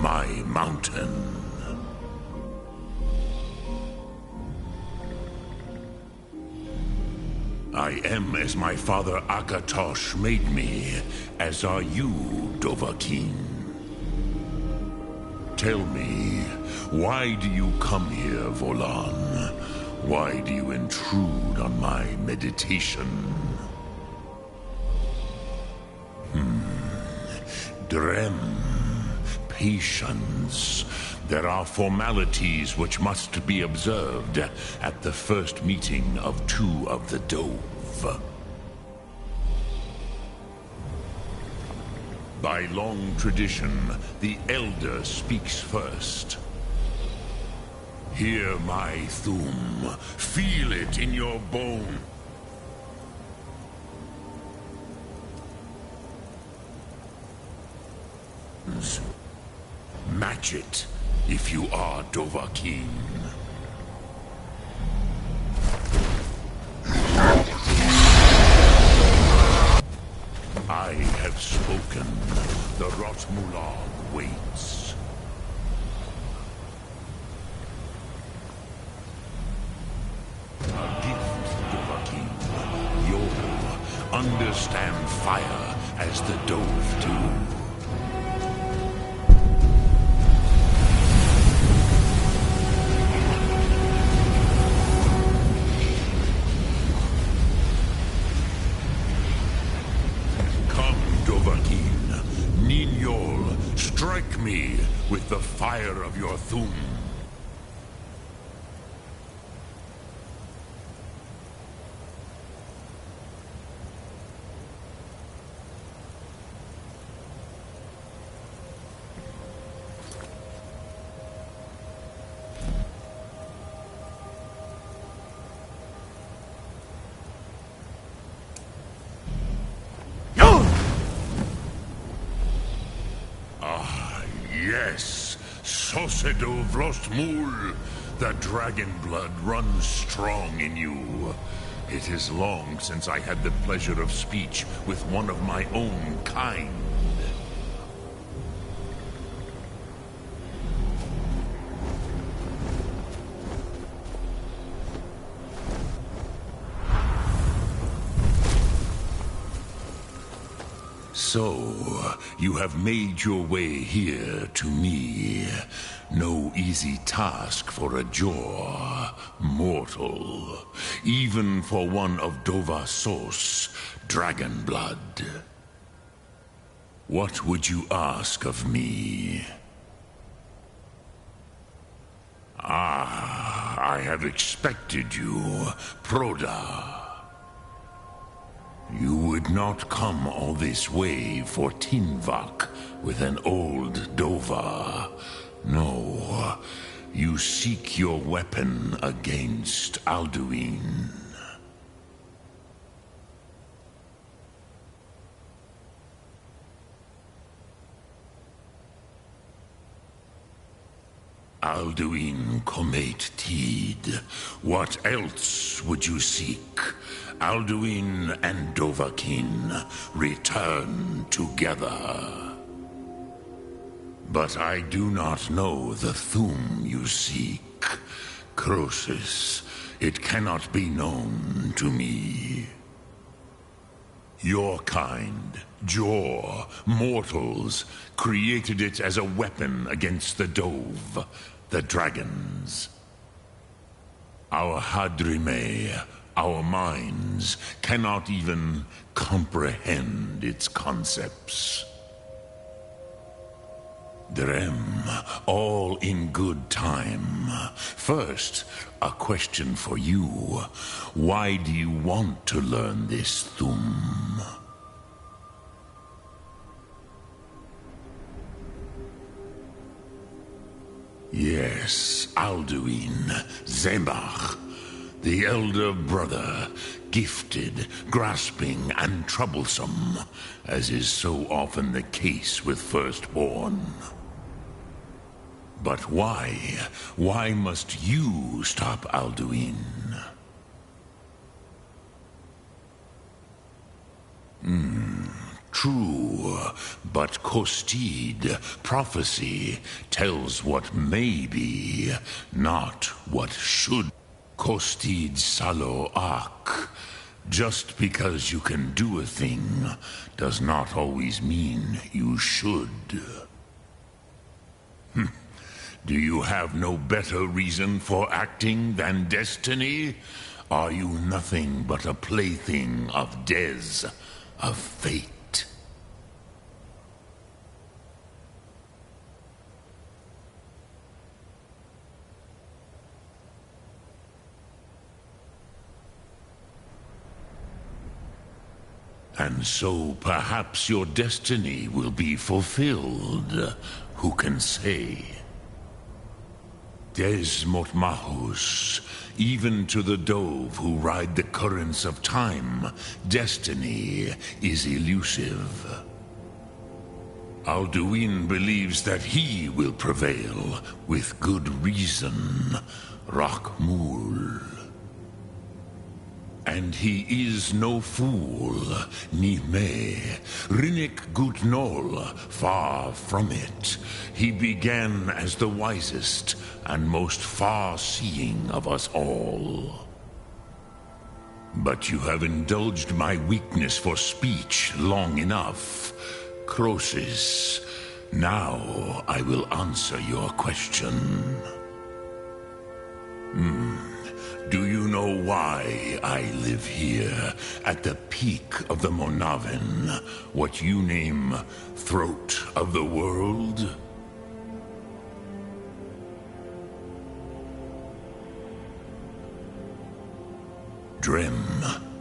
my mountain. I am as my father Akatosh made me, as are you, Dovahkiin. Tell me, why do you come here, Volan? Why do you intrude on my meditation? Drem, patience. There are formalities which must be observed at the first meeting of two of the Dove. By long tradition, the Elder speaks first. Hear my Thum. Feel it in your bone. Match it, if you are Dovahkiin. I have spoken. The Rotmulag waits. A gift, Dovahkiin. You'll understand fire as the Dove do. Strike me with the fire of your Thum. Yes, Sosedo Vlostmul. The dragon blood runs strong in you. It is long since I had the pleasure of speech with one of my own kind. So, you have made your way here to me. No easy task for a Jor, mortal. Even for one of Dovahsos, dragon blood. What would you ask of me? I have expected you, Proda. You would not come all this way for Tinvak with an old Dova. No, you seek your weapon against Alduin. Alduin Comate Tid. What else would you seek? Alduin and Dovahkiin return together. But I do not know the Thum you seek. Croesus, it cannot be known to me. Your kind, Jor, mortals, created it as a weapon against the Dove, the dragons. Our Hadrime, our minds, cannot even comprehend its concepts. Drem, all in good time. First, a question for you. Why do you want to learn this Thum? Yes, Alduin, Zemach, the elder brother, gifted, grasping, and troublesome, as is so often the case with firstborn. But why? Why must you stop Alduin? True. but Kostid, prophecy, tells what may be, not what should. Kostid Salo Ak. Just because you can do a thing does not always mean you should. Do you have no better reason for acting than destiny? Are you nothing but a plaything of Des, of fate? And so perhaps your destiny will be fulfilled. Who can say? Des Motmahus, even to the dove who ride the currents of time, destiny is elusive. Alduin believes that he will prevail, with good reason. Rakmul. And he is no fool, Nime, Rinnik Gutnol, far from it. He began as the wisest and most far-seeing of us all. But you have indulged my weakness for speech long enough. Croesus, now I will answer your question. Do you know why I live here, at the peak of the Monavin, what you name throat of the world? Drem,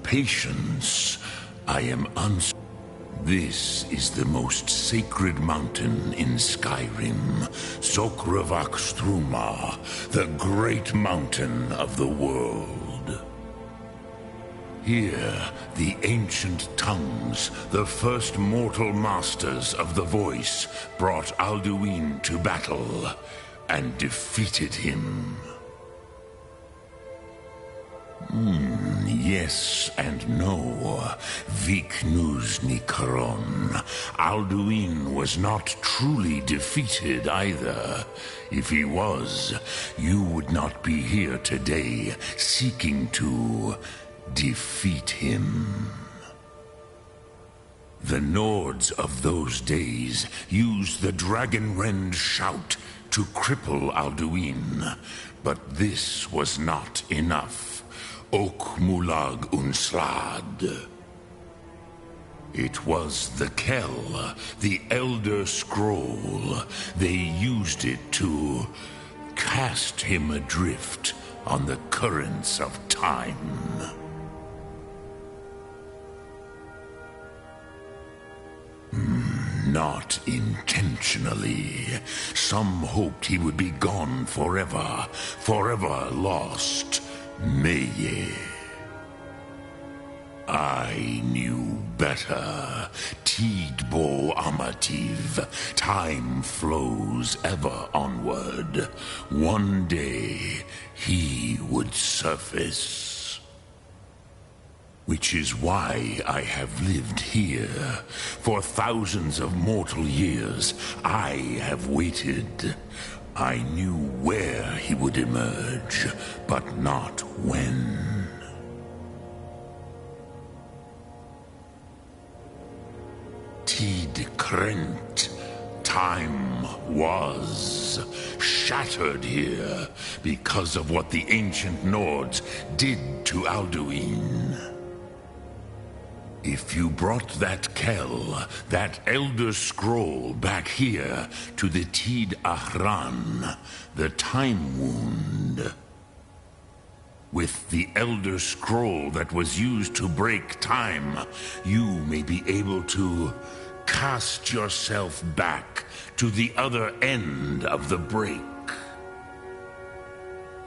patience. I am This is the most sacred mountain in Skyrim, Sokravak Struma, the great mountain of the world. Here, the ancient tongues, the first mortal masters of the voice, brought Alduin to battle and defeated him. Yes and no. Viknuz Nikaron. Alduin was not truly defeated either. If he was, you would not be here today seeking to defeat him. The Nords of those days used the Dragonrend shout to cripple Alduin, but this was not enough. Ok Mulag Unslad. It was the Kell, the Elder Scroll. They used it to cast him adrift on the currents of time. Not intentionally. Some hoped he would be gone forever, forever lost. Meye. I knew better. Tidbo Amativ. Time flows ever onward. One day, he would surface. Which is why I have lived here. For thousands of mortal years, I have waited. I knew where he would emerge, but not when. Tid Krent. Time was shattered here because of what the ancient Nords did to Alduin. If you brought that Kell, that Elder Scroll, back here to the Tid Ahran, the Time Wound, with the Elder Scroll that was used to break time, you may be able to cast yourself back to the other end of the break.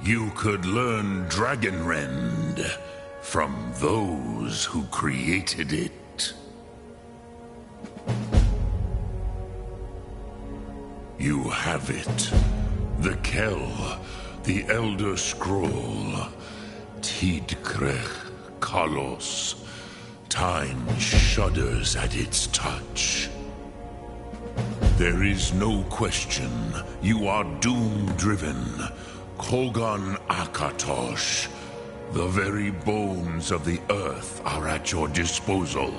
You could learn Dragonrend from those who created it. You have it. The Kell, the Elder Scroll, Tidkrech Kalos. Time shudders at its touch. There is no question. You are doom-driven. Kogan Akatosh. The very bones of the earth are at your disposal.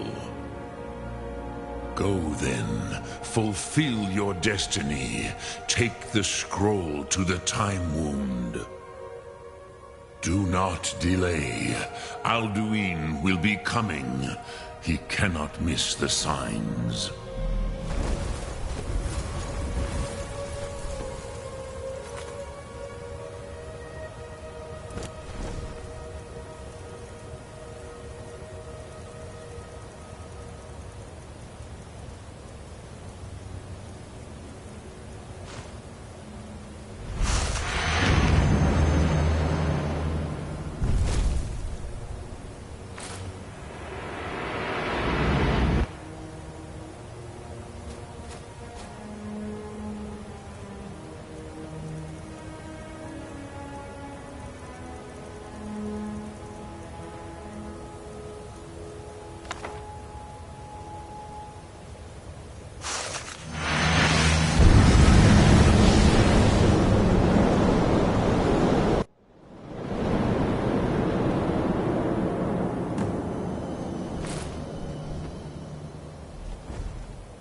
Go then, fulfill your destiny. Take the scroll to the Time Wound. Do not delay. Alduin will be coming. He cannot miss the signs.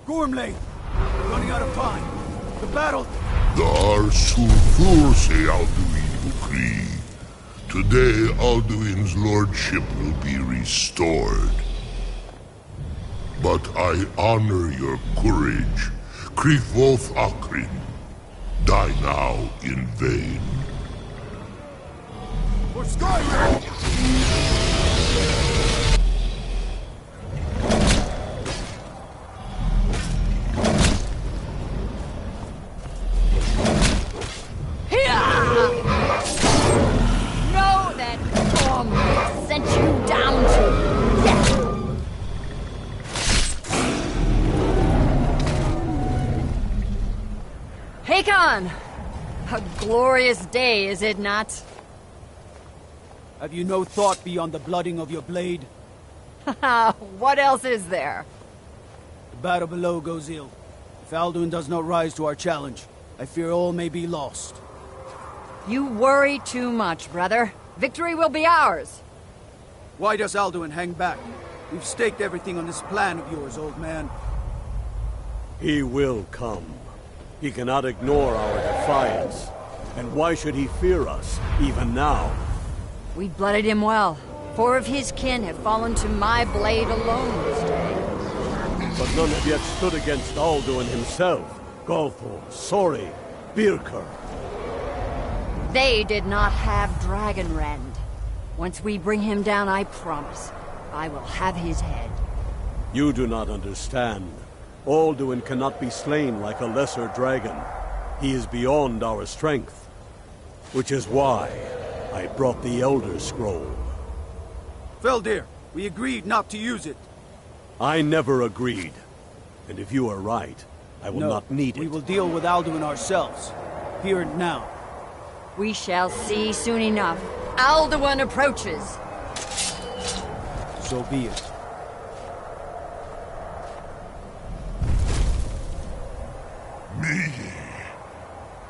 Gormley! We're running out of time. The battle... Dar Sulfurse Alduin Ukri. Today, Alduin's lordship will be restored. But I honor your courage. Krifwolf Akrin. Die now in vain. For Skyrim! A glorious day, is it not? Have you no thought beyond the blooding of your blade? What else is there? The battle below goes ill. If Alduin does not rise to our challenge, I fear all may be lost. You worry too much, brother. Victory will be ours. Why does Alduin hang back? We've staked everything on this plan of yours, old man. He will come. He cannot ignore our defiance. And why should he fear us, even now? We blooded him well. 4 of his kin have fallen to my blade alone this day. But none have yet stood against Alduin himself. Golthor, Sori, Birker. They did not have Dragonrend. Once we bring him down, I promise, I will have his head. You do not understand. Alduin cannot be slain like a lesser dragon. He is beyond our strength. Which is why I brought the Elder Scroll. Feldir, we agreed not to use it. I never agreed. And if you are right, I will not need it. We will deal with Alduin ourselves. Here and now. We shall see soon enough. Alduin approaches. So be it. Me,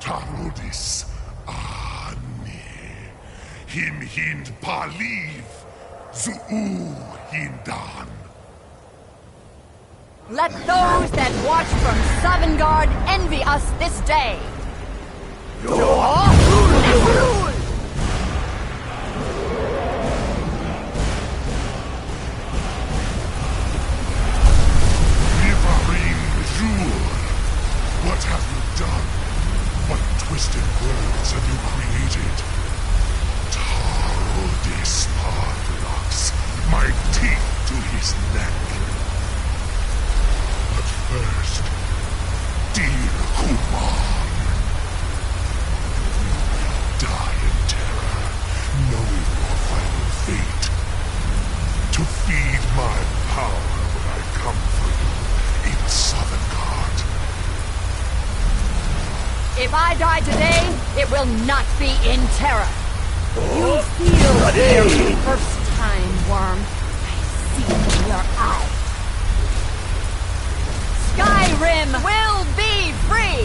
Tarudis, Ani, Him Hind Paliv, Zuu Hindan. Let those that watch from Sovngarde envy us this day. What have you done? What twisted worlds have you created? Tarudis Parthenox, my teeth to his neck. But first, dear Kuman, you will die in terror, knowing your final fate. To feed my power when I come for you in Sovngarde. If I die today, it will not be in terror. You feel the very first time, worm. I see it in your eyes. Skyrim will be free!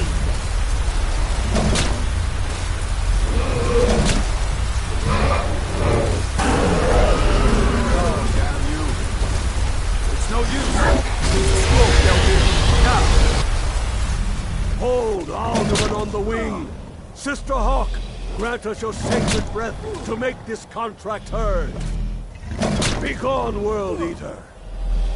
Oh, damn you. It's no use. Scroll, Now. Hold, Alderman on the wing! Sister Hawk, grant us your sacred breath to make this contract heard. Begone, World Eater!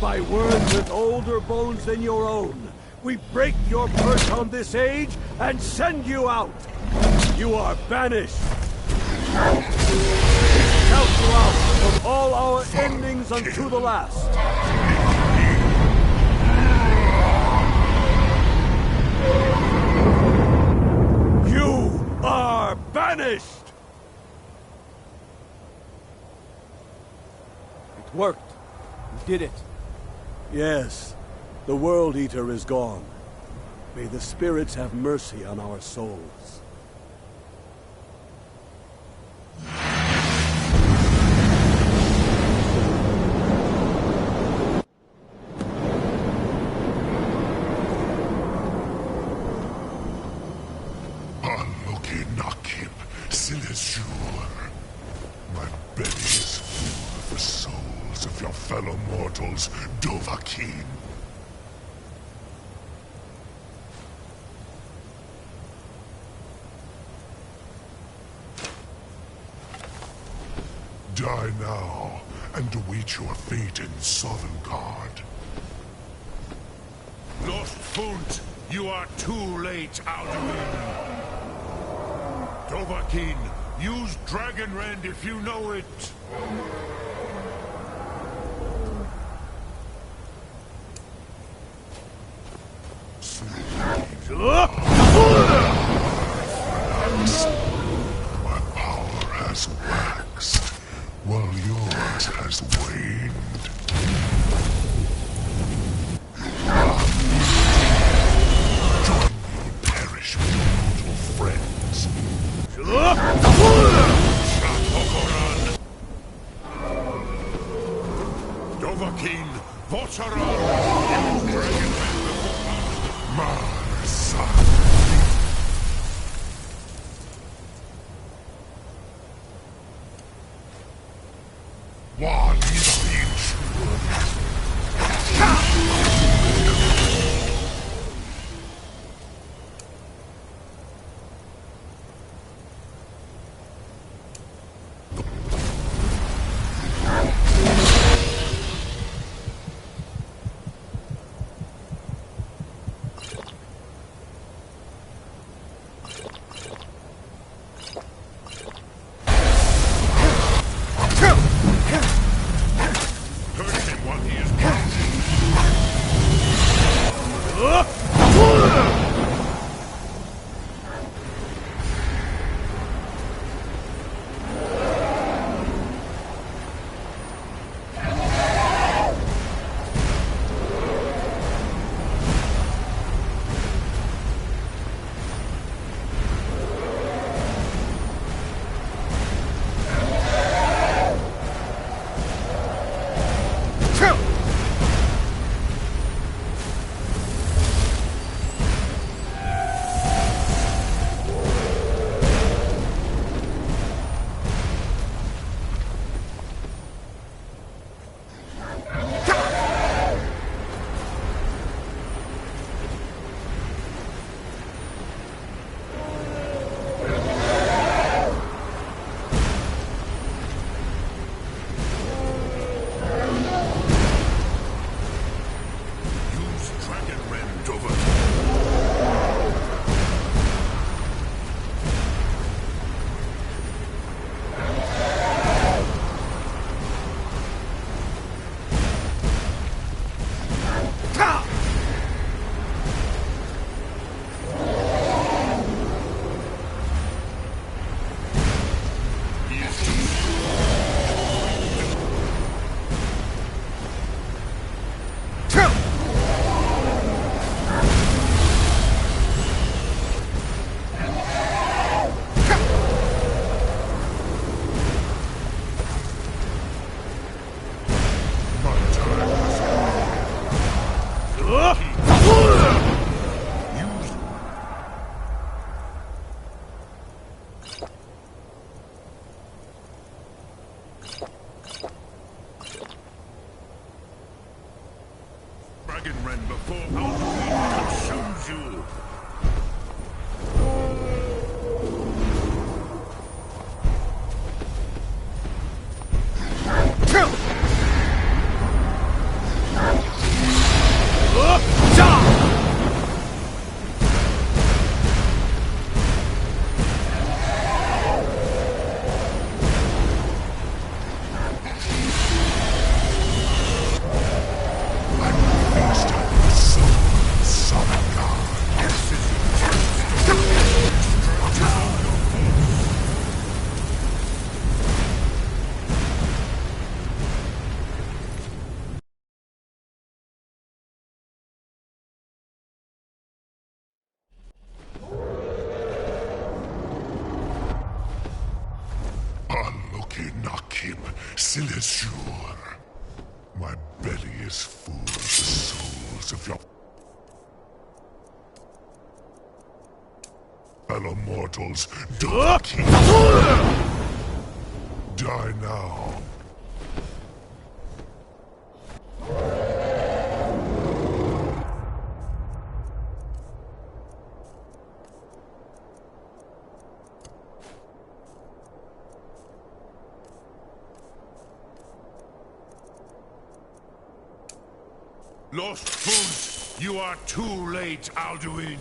By words with older bones than your own, we break your perch on this age and send you out! You are banished! Count you out from all our endings unto the last! You are banished! It worked. We did it. Yes, the World Eater is gone. May the spirits have mercy on our souls. MeanQuill95's Celestial. My belly is full of the souls of your fellow mortals, Dovahkiin. Die now, and await your fate in Sovngarde. Lost Funt, you are too late, Alduin. Dovahkiin, use Dragon Rend if you know it. My power has waxed, while yours has waned. Join me and perish with your mortal friends. Dovahkiin, Votaran! Dragon Rend before My son. One inch. Silesure. My belly is full of the souls of your fellow mortals. Die now. Lost Fools, you are too late, Alduin.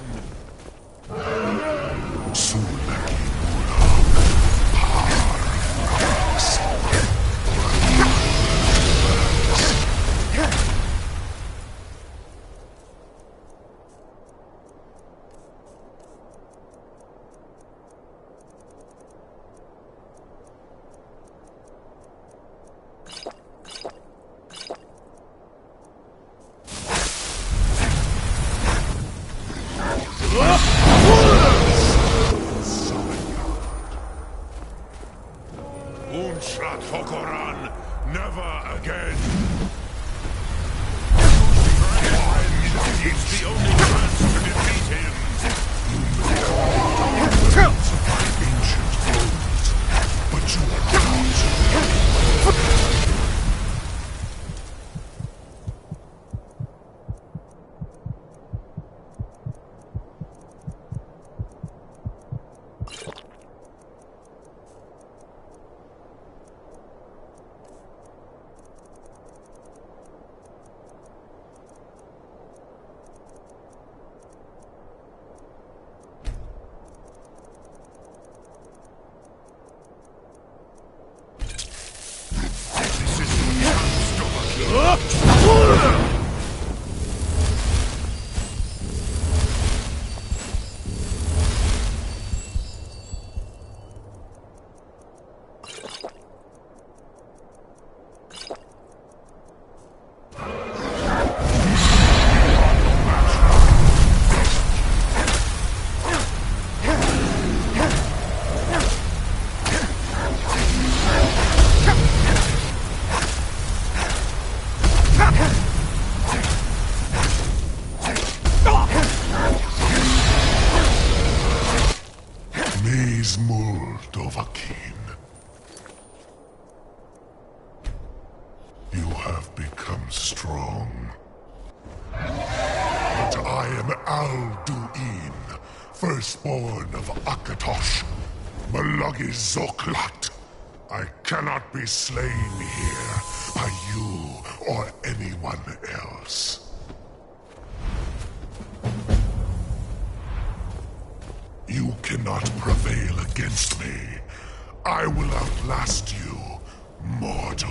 Unschlat Hokoran, never again. It's the only chance to defeat him. Ancient foes, but you are not. You have become strong. But I am Alduin, firstborn of Akatosh, Malagi Zoklat. I cannot be slain here by you or anyone else. You cannot prevail against me. I will outlast you, mortal.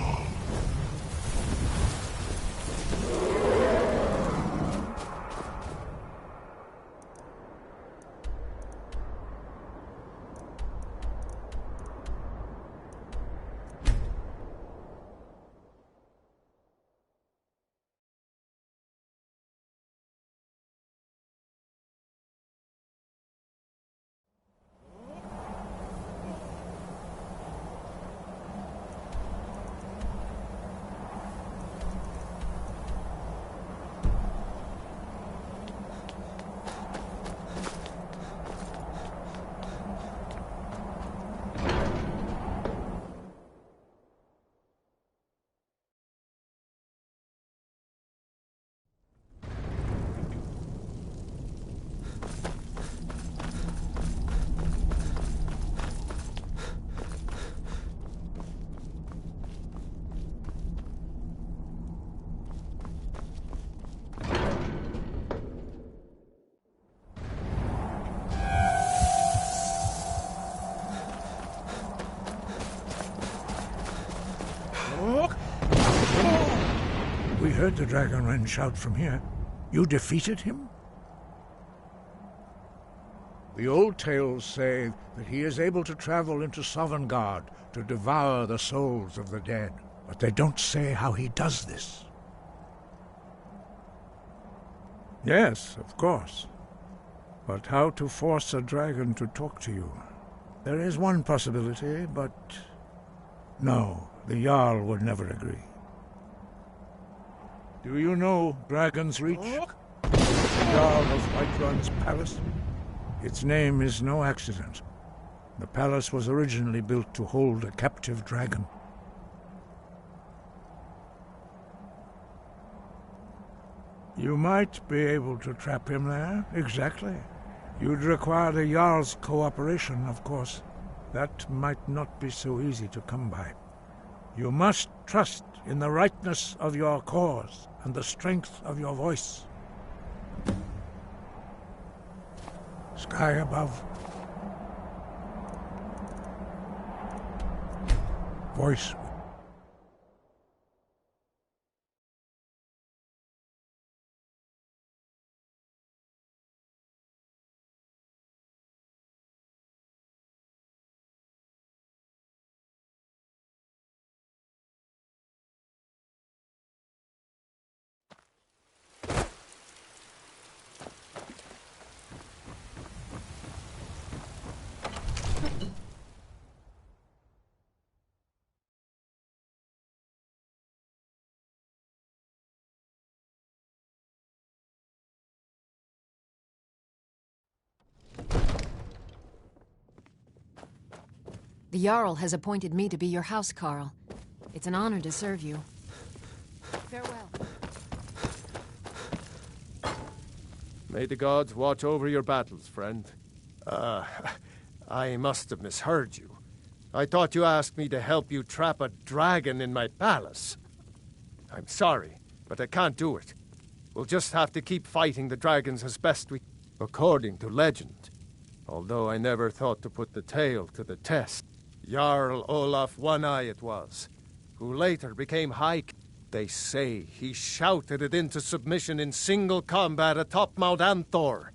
We heard the Dragon Wren shout from here. You defeated him? The old tales say that he is able to travel into Sovngarde to devour the souls of the dead, but they don't say how he does this. Yes, of course. But how to force a dragon to talk to you? There is one possibility, but no, The Jarl would never agree. Do you know Dragon's Reach? The Jarl of Whiterun's palace? Its name is no accident. The palace was originally built to hold a captive dragon. You might be able to trap him there, exactly. You'd require the Jarl's cooperation, of course. That might not be so easy to come by. You must trust in the rightness of your cause and the strength of your voice. Sky above. Voice. The Jarl has appointed me to be your housecarl. It's an honor to serve you. Farewell. May the gods watch over your battles, friend. I must have misheard you. I thought you asked me to help you trap a dragon in my palace. I'm sorry, but I can't do it. We'll just have to keep fighting the dragons as best we... According to legend, although I never thought to put the tale to the test, Jarl Olaf One-Eye it was, who later became High King. They say he shouted it into submission in single combat atop Mount Anthor,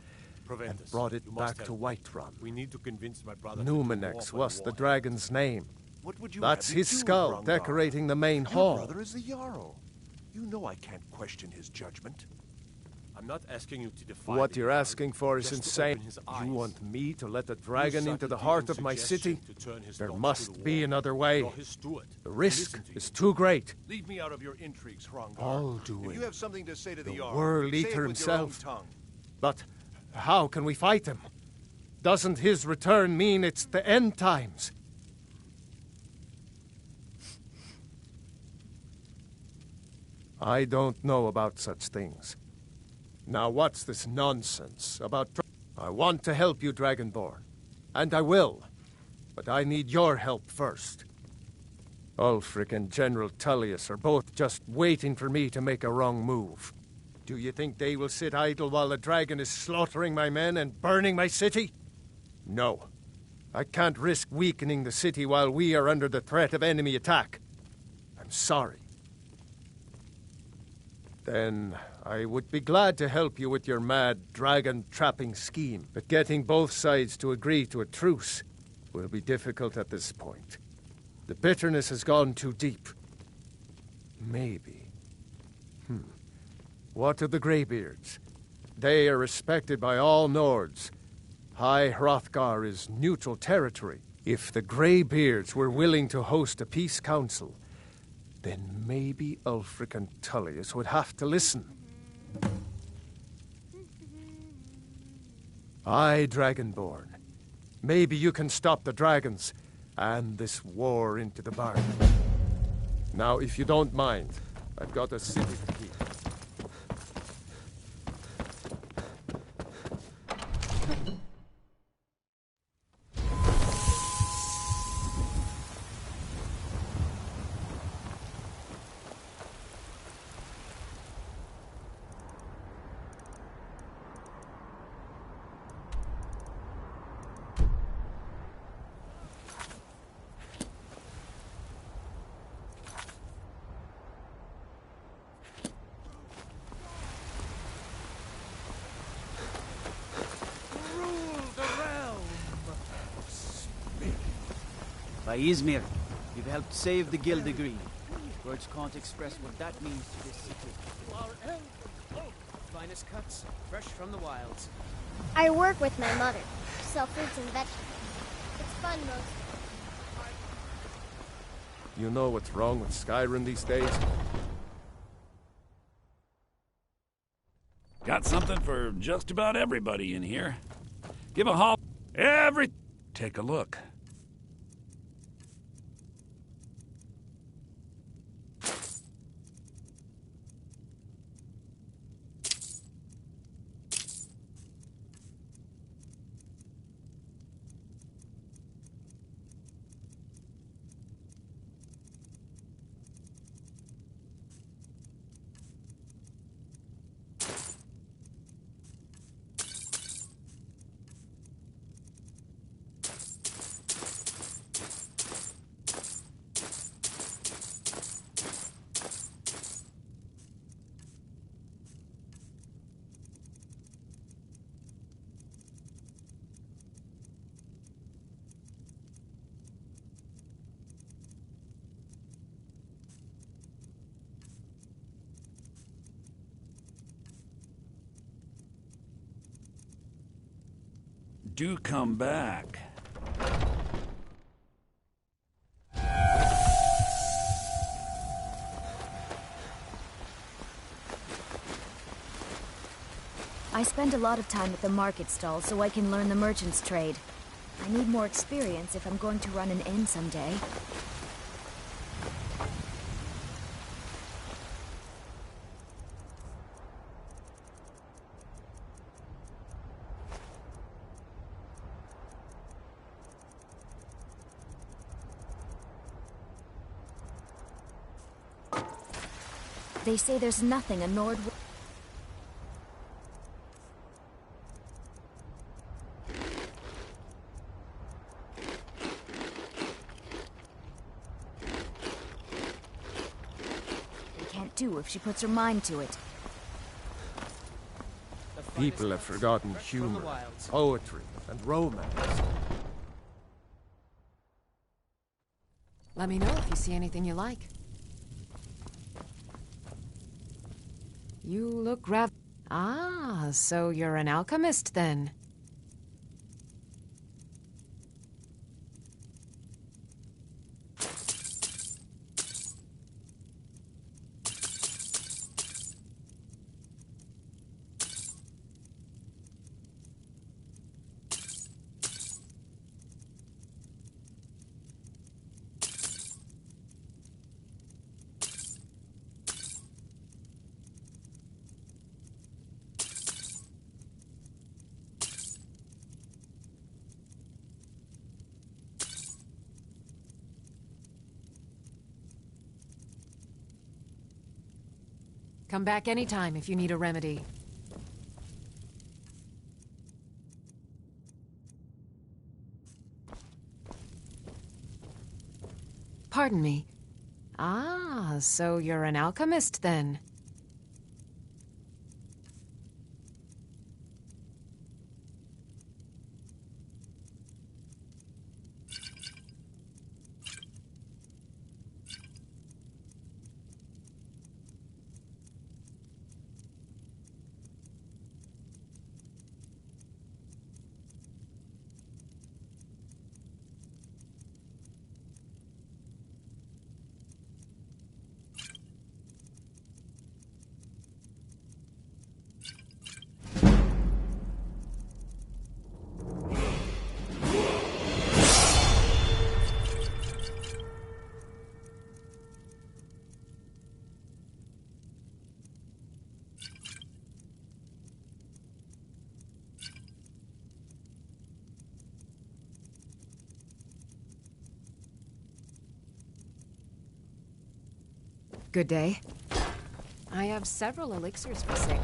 and brought it back to Whiterun. We need to convince my brother. Numenex was the dragon's name. What would you That's have his me do, skull Hrongar? decorating the main Your hall. brother is the Jarl. You know I can't question his judgment. I'm not asking you to defy What the you're Jarl, asking for is just to insane. open his You eyes. want me to let a Use dragon into the subtlety heart and of my city? suggestion to turn his There thoughts must to the be wall. another way. You're his steward. The risk Listen to is you. too great. Leave me out of your intrigues, Hrongar. All If doing. you have something to say to the The Jarl, World say it Eater with your own himself. tongue. But how can we fight him? Doesn't his return mean it's the end times? I don't know about such things. Now what's this nonsense about... I want to help you, Dragonborn. And I will. But I need your help first. Ulfric and General Tullius are both just waiting for me to make a wrong move. Do you think they will sit idle while the dragon is slaughtering my men and burning my city? No. I can't risk weakening the city while we are under the threat of enemy attack. I'm sorry. Then I would be glad to help you with your mad dragon-trapping scheme, but getting both sides to agree to a truce will be difficult at this point. The bitterness has gone too deep. Maybe. What of the Greybeards? They are respected by all Nords. High Hrothgar is neutral territory. If the Greybeards were willing to host a peace council, then maybe Ulfric and Tullius would have to listen. Aye, Dragonborn. Maybe you can stop the dragons and this war into the bargain. Now, if you don't mind, I've got a city to keep. By Izmir, you've helped save the Gildegreen. Words can't express what that means to this city. Finest cuts, fresh from the wilds. I work with my mother, sell fruits and vegetables. It's fun most. You know what's wrong with Skyrim these days? Got something for just about everybody in here. Give a haul. Take a look. Do come back. I spend a lot of time at the market stall so I can learn the merchant's trade. I need more experience if I'm going to run an inn someday. They say there's nothing a Nord... can't do if she puts her mind to it. People have forgotten humor, poetry, and romance. Let me know if you see anything you like. You look Ah, so you're an alchemist then. Come back anytime if you need a remedy. Pardon me. Ah, so you're an alchemist then. Good day. I have several elixirs for sale.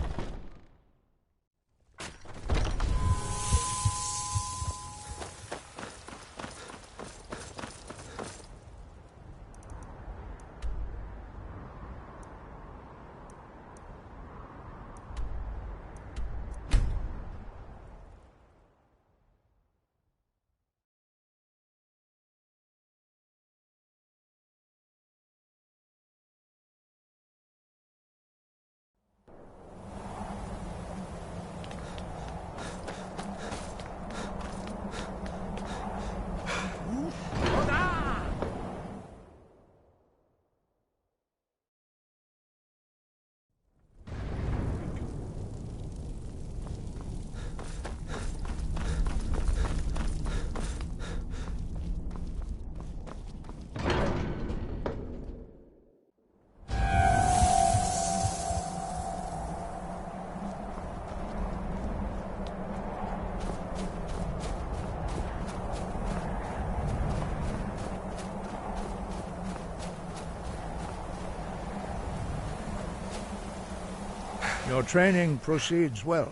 Your training proceeds well,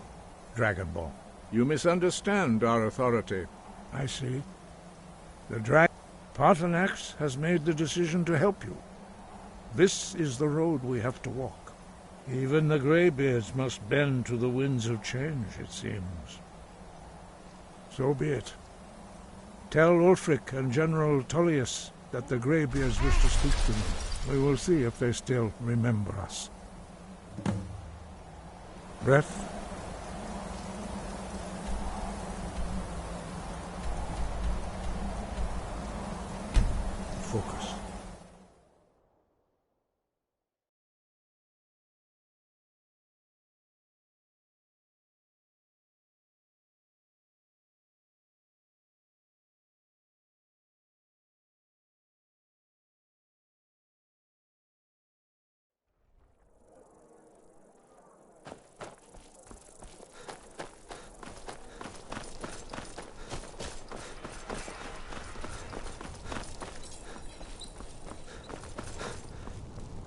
Dragonborn. You misunderstand our authority. I see. The Paarthurnax has made the decision to help you. This is the road we have to walk. Even the Greybeards must bend to the winds of change, it seems. So be it. Tell Ulfric and General Tullius that the Greybeards wish to speak to me. We will see if they still remember us. Breath. Focus.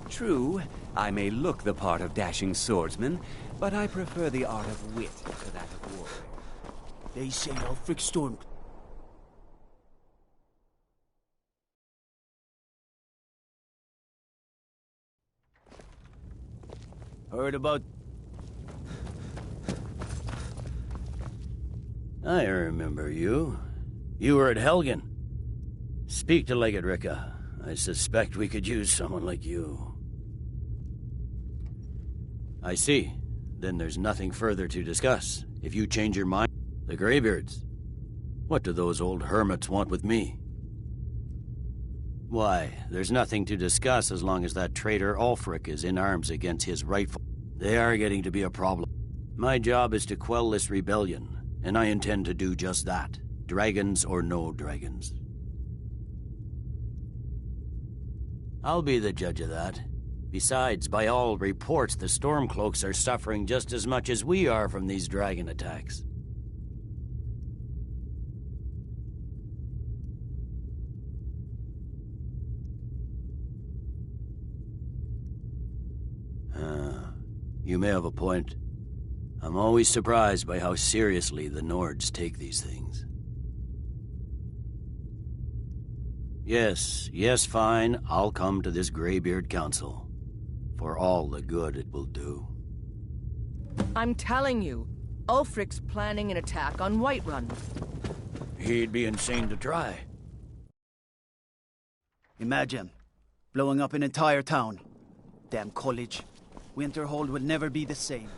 True, I may look the part of dashing swordsman, but I prefer the art of wit to that of war. They say Ulfric Storm... Heard about... I remember you. You were at Helgen. Speak to Legate Ricka. I suspect we could use someone like you. I see. Then there's nothing further to discuss. If you change your mind... The Greybeards. What do those old hermits want with me? Why, there's nothing to discuss as long as that traitor Ulfric is in arms against his rightful... They are getting to be a problem. My job is to quell this rebellion, and I intend to do just that. Dragons or no dragons. I'll be the judge of that. Besides, by all reports, the Stormcloaks are suffering just as much as we are from these dragon attacks. You may have a point. I'm always surprised by how seriously the Nords take these things. Yes, fine. I'll come to this Greybeard Council. For all the good it will do. I'm telling you, Ulfric's planning an attack on Whiterun. He'd be insane to try. Imagine, blowing up an entire town. Damn college. Winterhold will never be the same.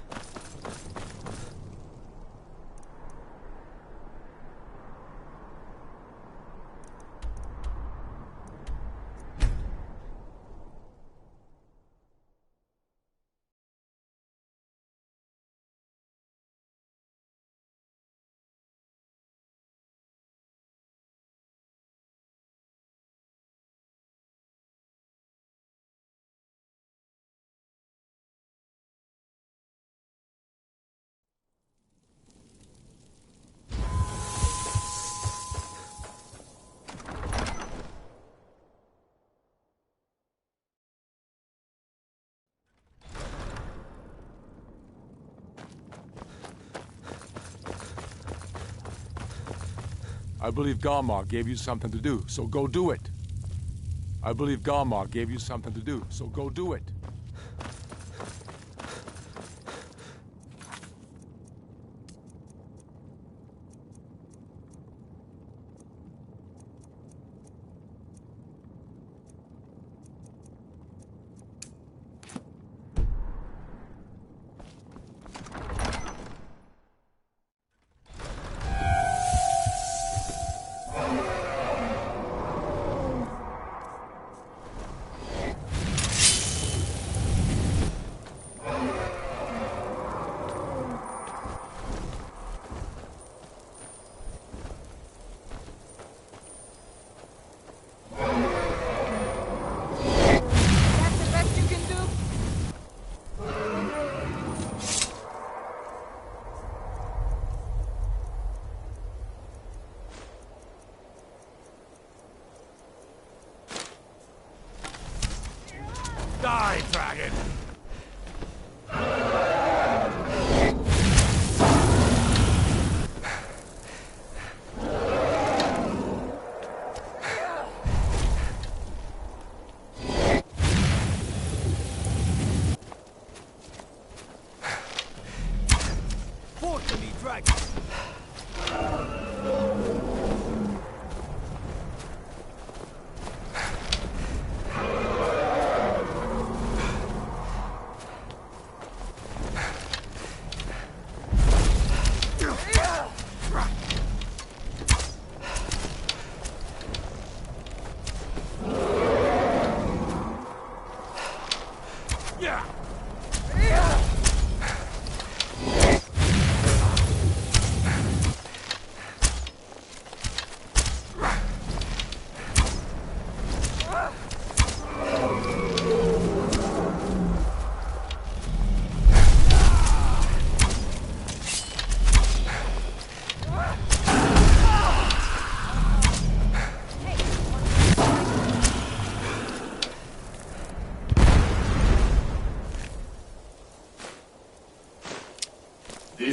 I believe Garmar gave you something to do, so go do it. I believe Garmar gave you something to do, so go do it.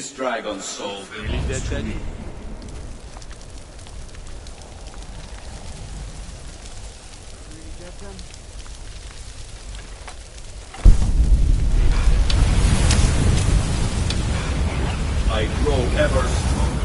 This dragon soul Really dead, Daddy? I grow ever stronger.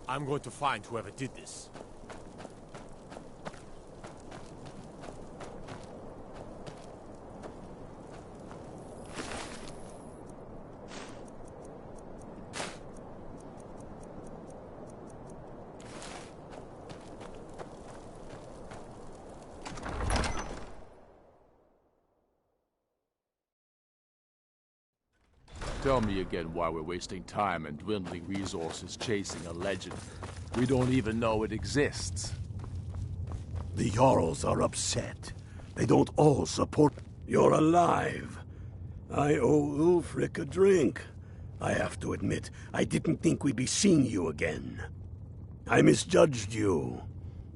I'm going to find whoever did this. Tell me again why we're wasting time and dwindling resources chasing a legend. We don't even know it exists. The Jarls are upset. They don't all support... You're alive. I owe Ulfric a drink. I have to admit, I didn't think we'd be seeing you again. I misjudged you.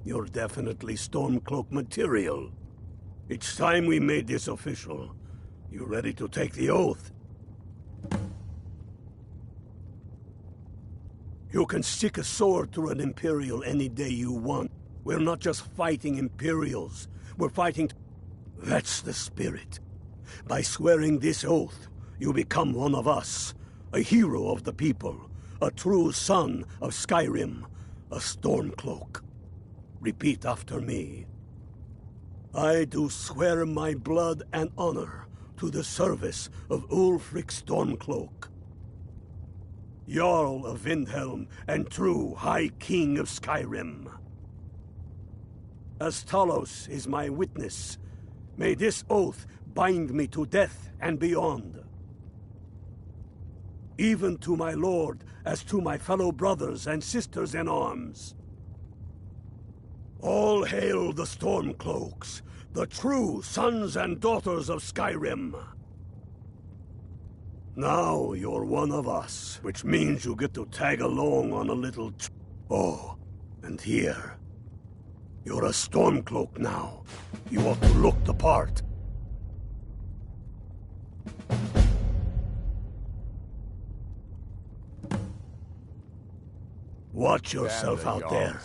You're definitely Stormcloak material. It's time we made this official. You ready to take the oath? You can stick a sword through an Imperial any day you want. We're not just fighting Imperials. We're fighting... That's the spirit. By swearing this oath, you become one of us. A hero of the people. A true son of Skyrim. A Stormcloak. Repeat after me. I do swear my blood and honor to the service of Ulfric Stormcloak, Jarl of Windhelm and true High King of Skyrim. As Talos is my witness, may this oath bind me to death and beyond. Even to my lord, as to my fellow brothers and sisters in arms. All hail the Stormcloaks, The true sons and daughters of Skyrim. Now you're one of us, which means you get to tag along on a little Oh, and here. You're a Stormcloak now. You ought to look the part. Watch yourself out there.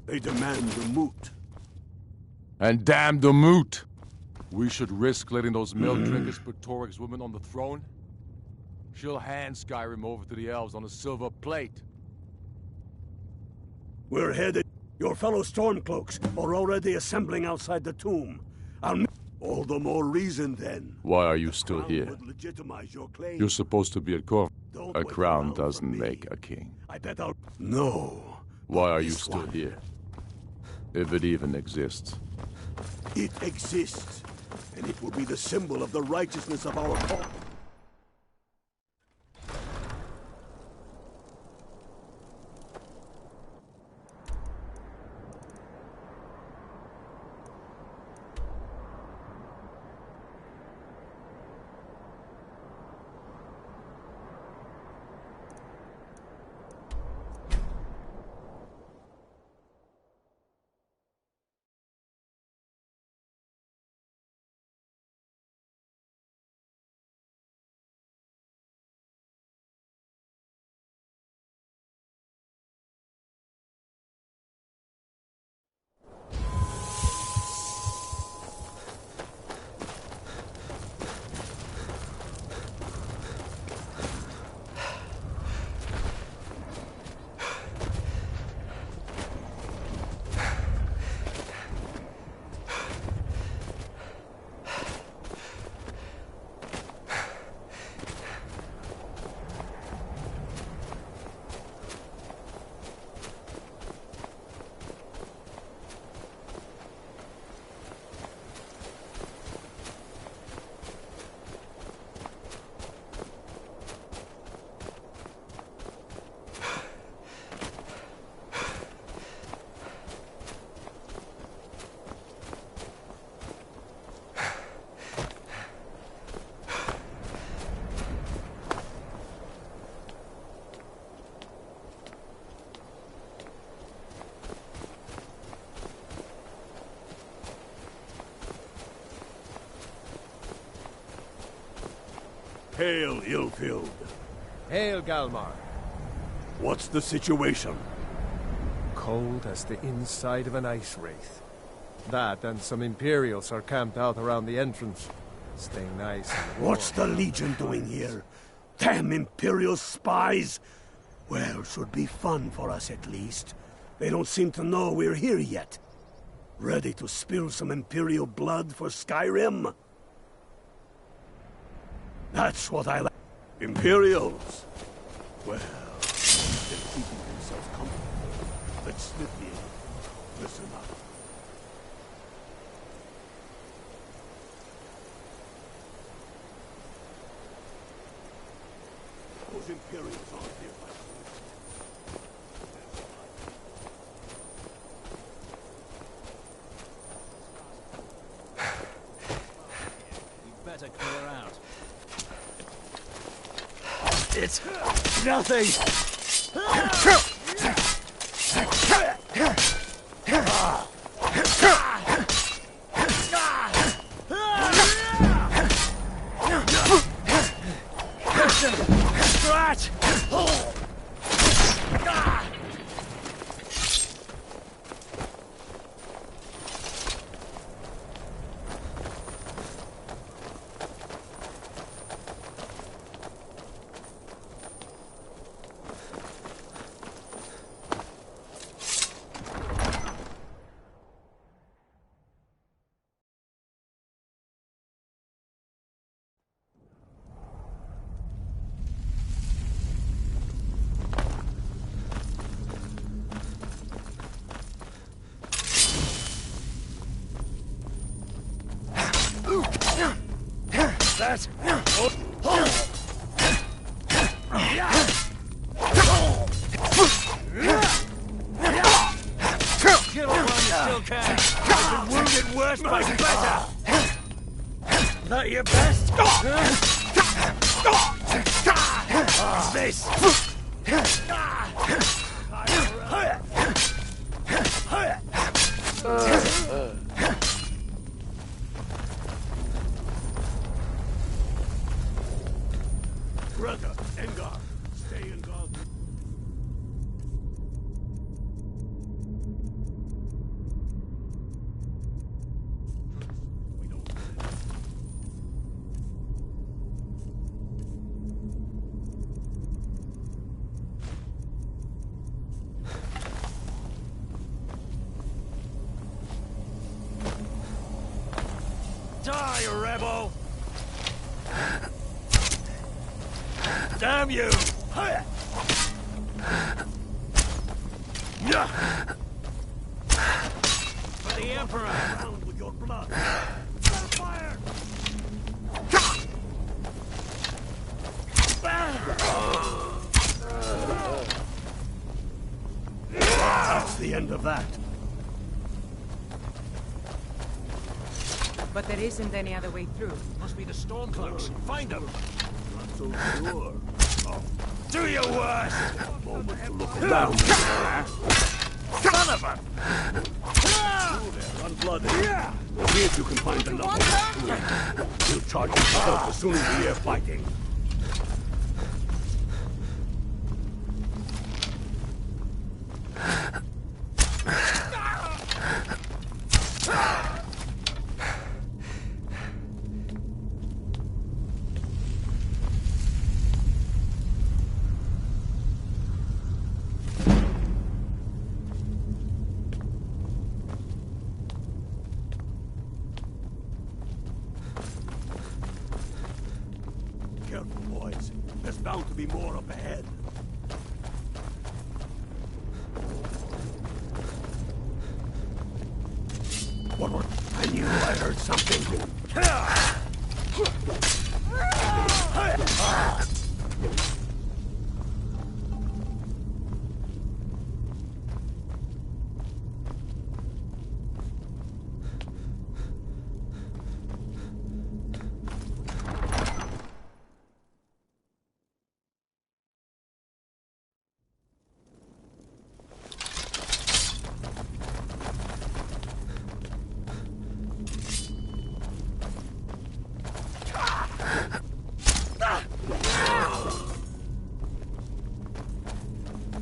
They demand the moot. And damn the moot! We should risk letting those milk drinkers put Torik's woman on the throne? She'll hand Skyrim over to the elves on a silver plate. We're headed. Your fellow Stormcloaks are already assembling outside the tomb. All the more reason, then. Why are you still here? Would legitimize your claim. You're supposed to be at court. Don't A wait crown around for doesn't me. make a king. I bet I'll... No. Why are you This still one. here? If it even exists. It exists. And it will be the symbol of the righteousness of our cause. Hail, ill-filled. Hail, Galmar. What's the situation? Cold as the inside of an ice wraith. That and some Imperials are camped out around the entrance. Staying nice and warm. What's the Legion doing here? Damn Imperial spies! Well, should be fun for us at least. They don't seem to know we're here yet. Ready to spill some Imperial blood for Skyrim? That's what I like. Imperials. Well, they're keeping themselves comfortable. Let's slip in. Listen up. Those Imperials aren't here by We better clear out. It's nothing! Scratch! that? Kill him while you still can. I've been wounded worse by better. That your best? This. Brother, Engar, stay in guard. Die, rebel! Damn you! For the Emperor! Down with your blood! Fire! That's the end of that. But there isn't any other way through. Must be the Stormcloaks. Find them. Not so sure. Oh. Do your worst! Moment to look around. Son of a... Unblooded. See if you can find another. We'll charge yourself as soon as we hear fighting. Careful, boys. There's bound to be more up ahead. What was... I knew I heard something.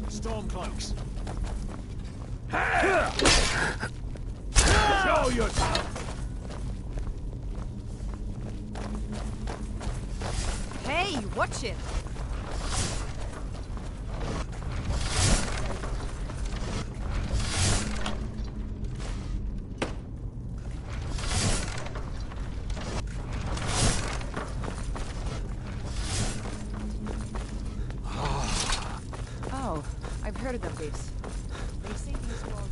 Stormcloaks. Show yourself! Hey, watch it! Oh, I've heard of this. They say these walls...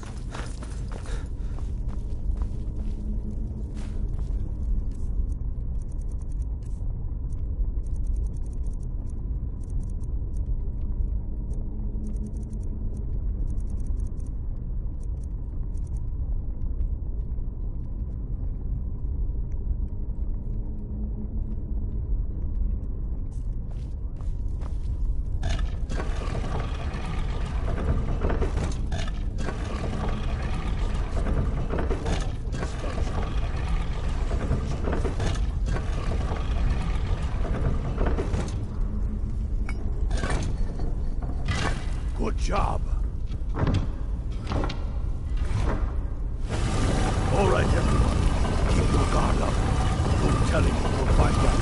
Good job. All right, everyone. Keep your guard up. No telling what we'll find out.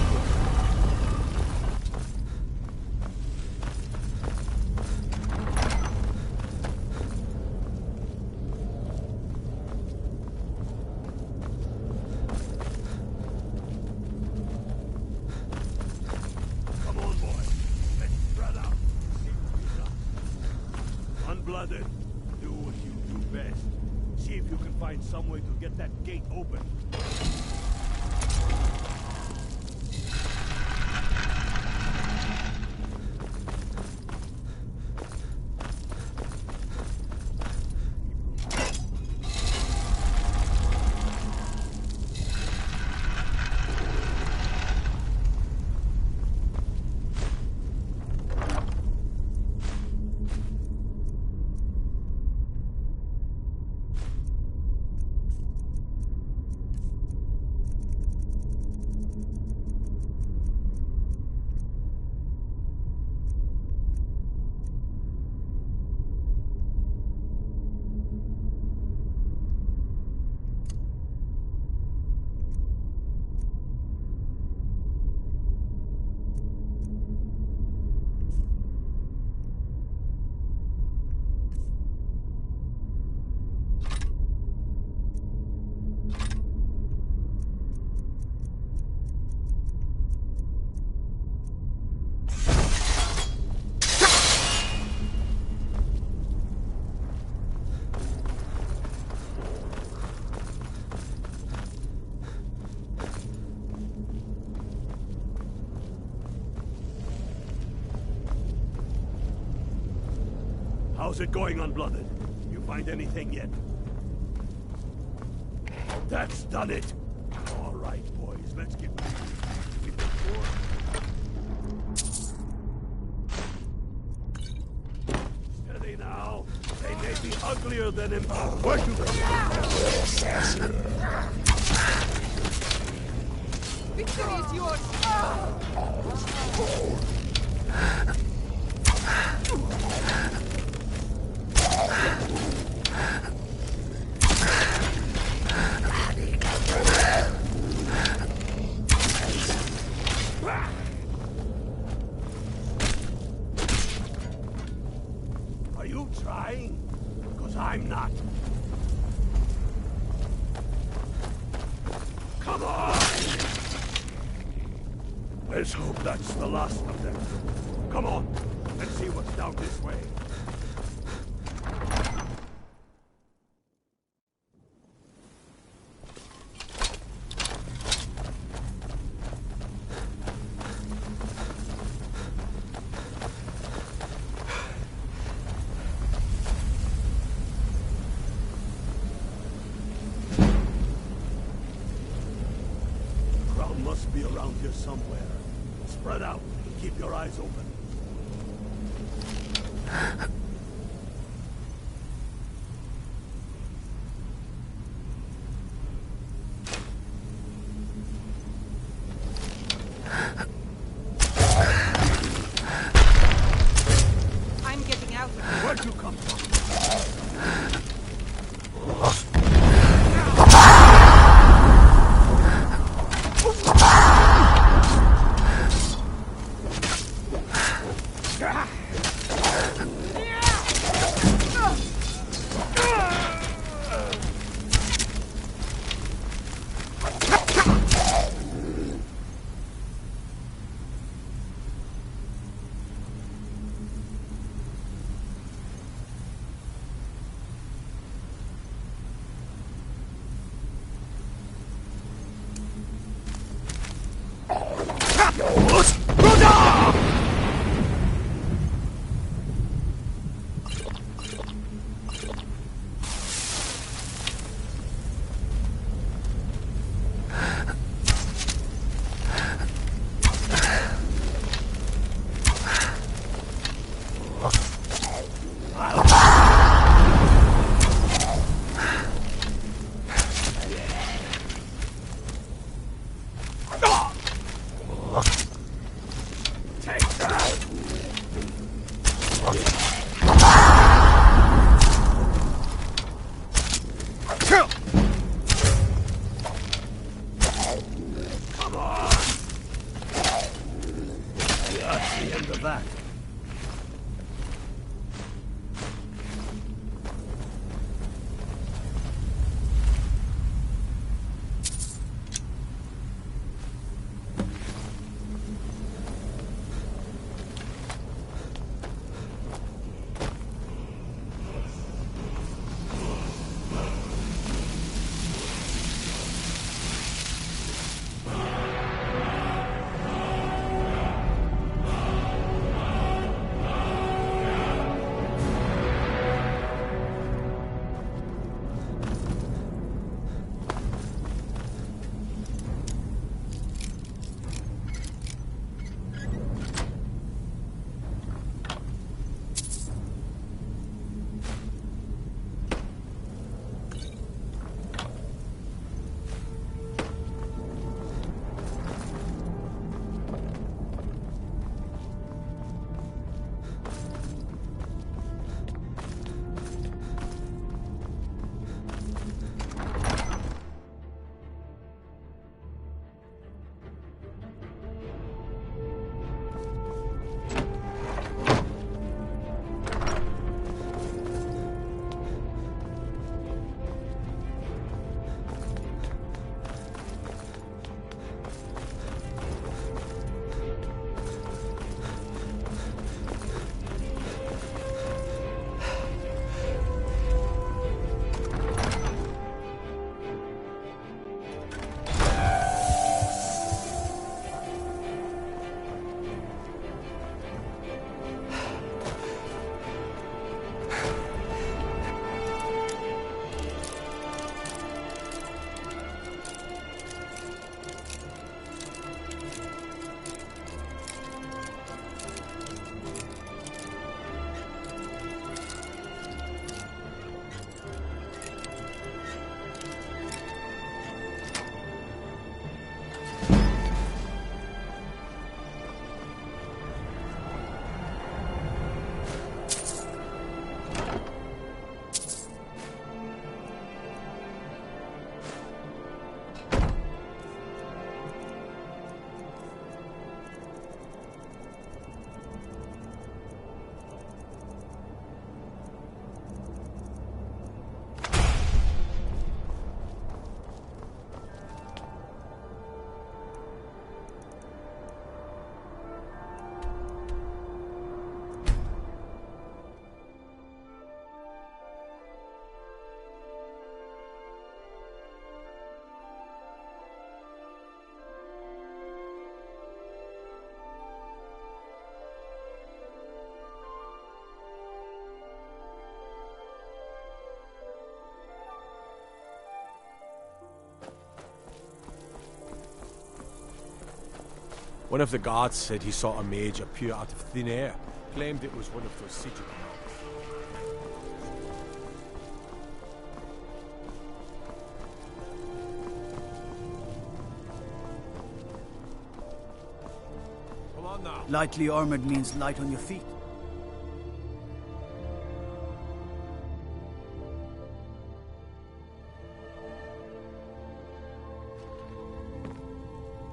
Come on, boy. Let's spread out. Unblooded, do what you do best. See if you can find some way to get that gate open. How's it going, Unblooded? You find anything yet? That's done it! All right, boys, let's get moving. We've got more. Steady now. They may be uglier than him. Where'd you come? Victory is yours! Are you trying? Because I'm not. Come on! Let's hope that's the last of them. Come on, let's see what's down this way. Must be around here somewhere. Spread out and keep your eyes open. I'm getting out of here. Where'd you come from? One of the guards said he saw a mage appear out of thin air. Claimed it was one of those sigils. Come on now. Lightly armored means light on your feet.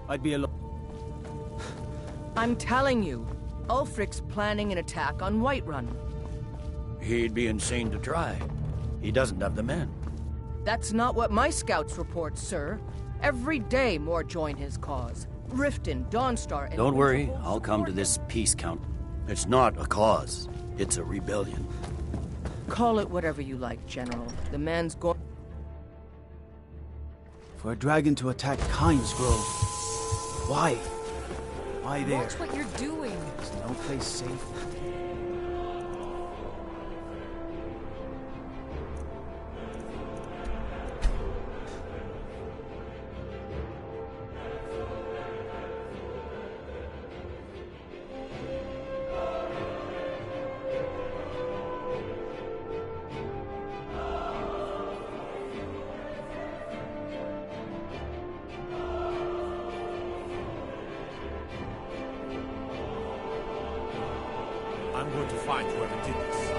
I'd be alone. I'm telling you, Ulfric's planning an attack on Whiterun. He'd be insane to try. He doesn't have the men. That's not what my scouts report, sir. Every day more join his cause. Riften, Dawnstar, and... Don't worry, I'll come to this peace count. It's not a cause, it's a rebellion. Call it whatever you like, General. The man's going... For a dragon to attack Kynes Grove. Why? Why there? Watch what you're doing. Is no place safe? I'm going to find whoever did this.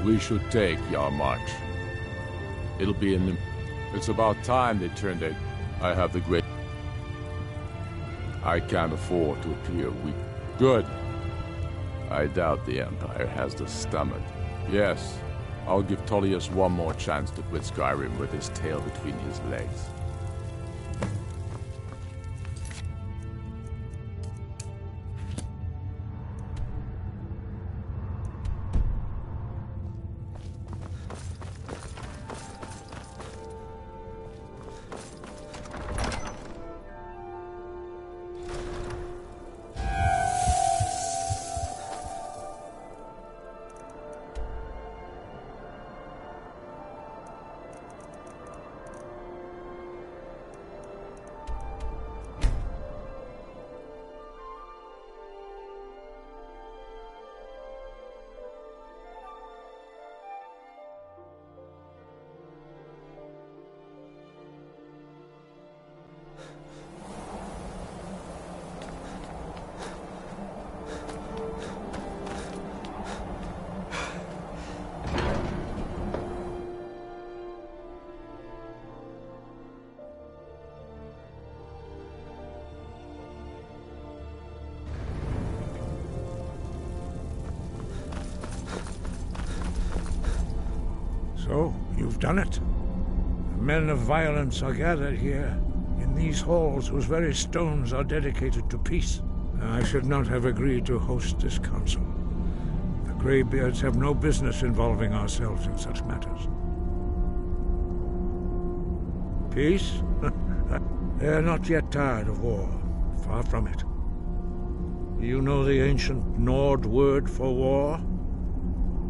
We should take Yarmarch. It'll be in... It's about time they turned it. I have the great... I can't afford to appear weak. Good. I doubt the Empire has the stomach. Yes, I'll give Tullius one more chance to quit Skyrim with his tail between his legs. So, you've done it. The men of violence are gathered here, in these halls whose very stones are dedicated to peace. I should not have agreed to host this council. The Greybeards have no business involving ourselves in such matters. Peace? They are not yet tired of war. Far from it. You know the ancient Nord word for war?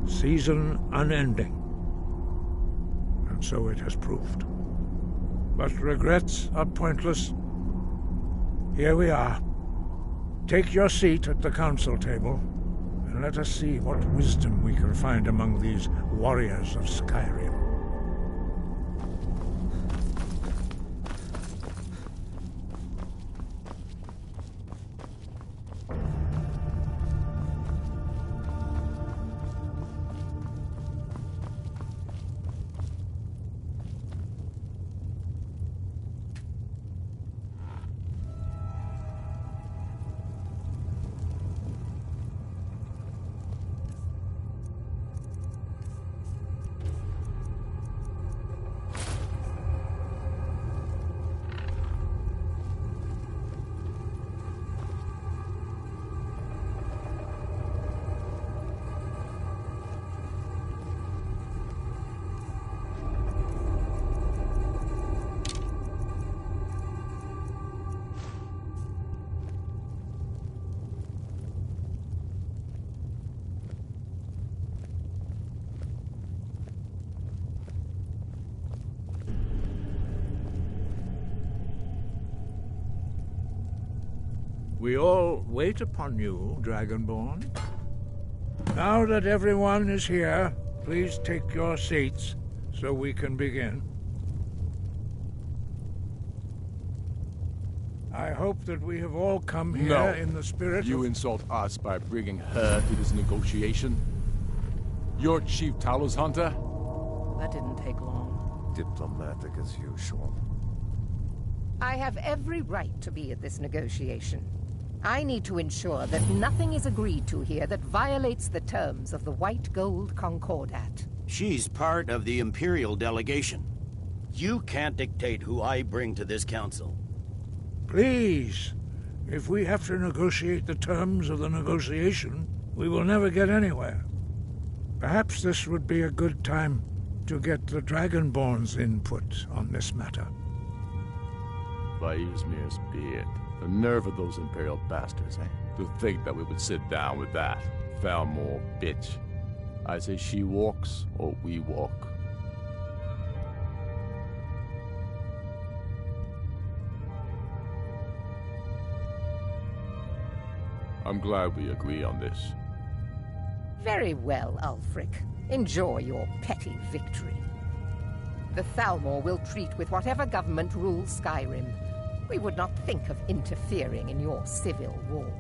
Season unending. And so it has proved. But regrets are pointless. Here we are. Take your seat at the council table, and let us see what wisdom we can find among these warriors of Skyrim. We all wait upon you, Dragonborn. Now that everyone is here, please take your seats so we can begin. I hope that we have all come here in the spirit You insult us by bringing her to this negotiation? You're Chief Talos Hunter? That didn't take long. Diplomatic as usual. I have every right to be at this negotiation. I need to ensure that nothing is agreed to here that violates the terms of the White Gold Concordat. She's part of the Imperial delegation. You can't dictate who I bring to this council. Please, if we have to negotiate the terms of the negotiation, we will never get anywhere. Perhaps this would be a good time to get the Dragonborn's input on this matter. By Izmir's beard. The nerve of those Imperial bastards, eh? To think that we would sit down with that Falmor bitch. I say she walks, or we walk. I'm glad we agree on this. Very well, Ulfric. Enjoy your petty victory. The Thalmor will treat with whatever government rules Skyrim. We would not think of interfering in your civil war.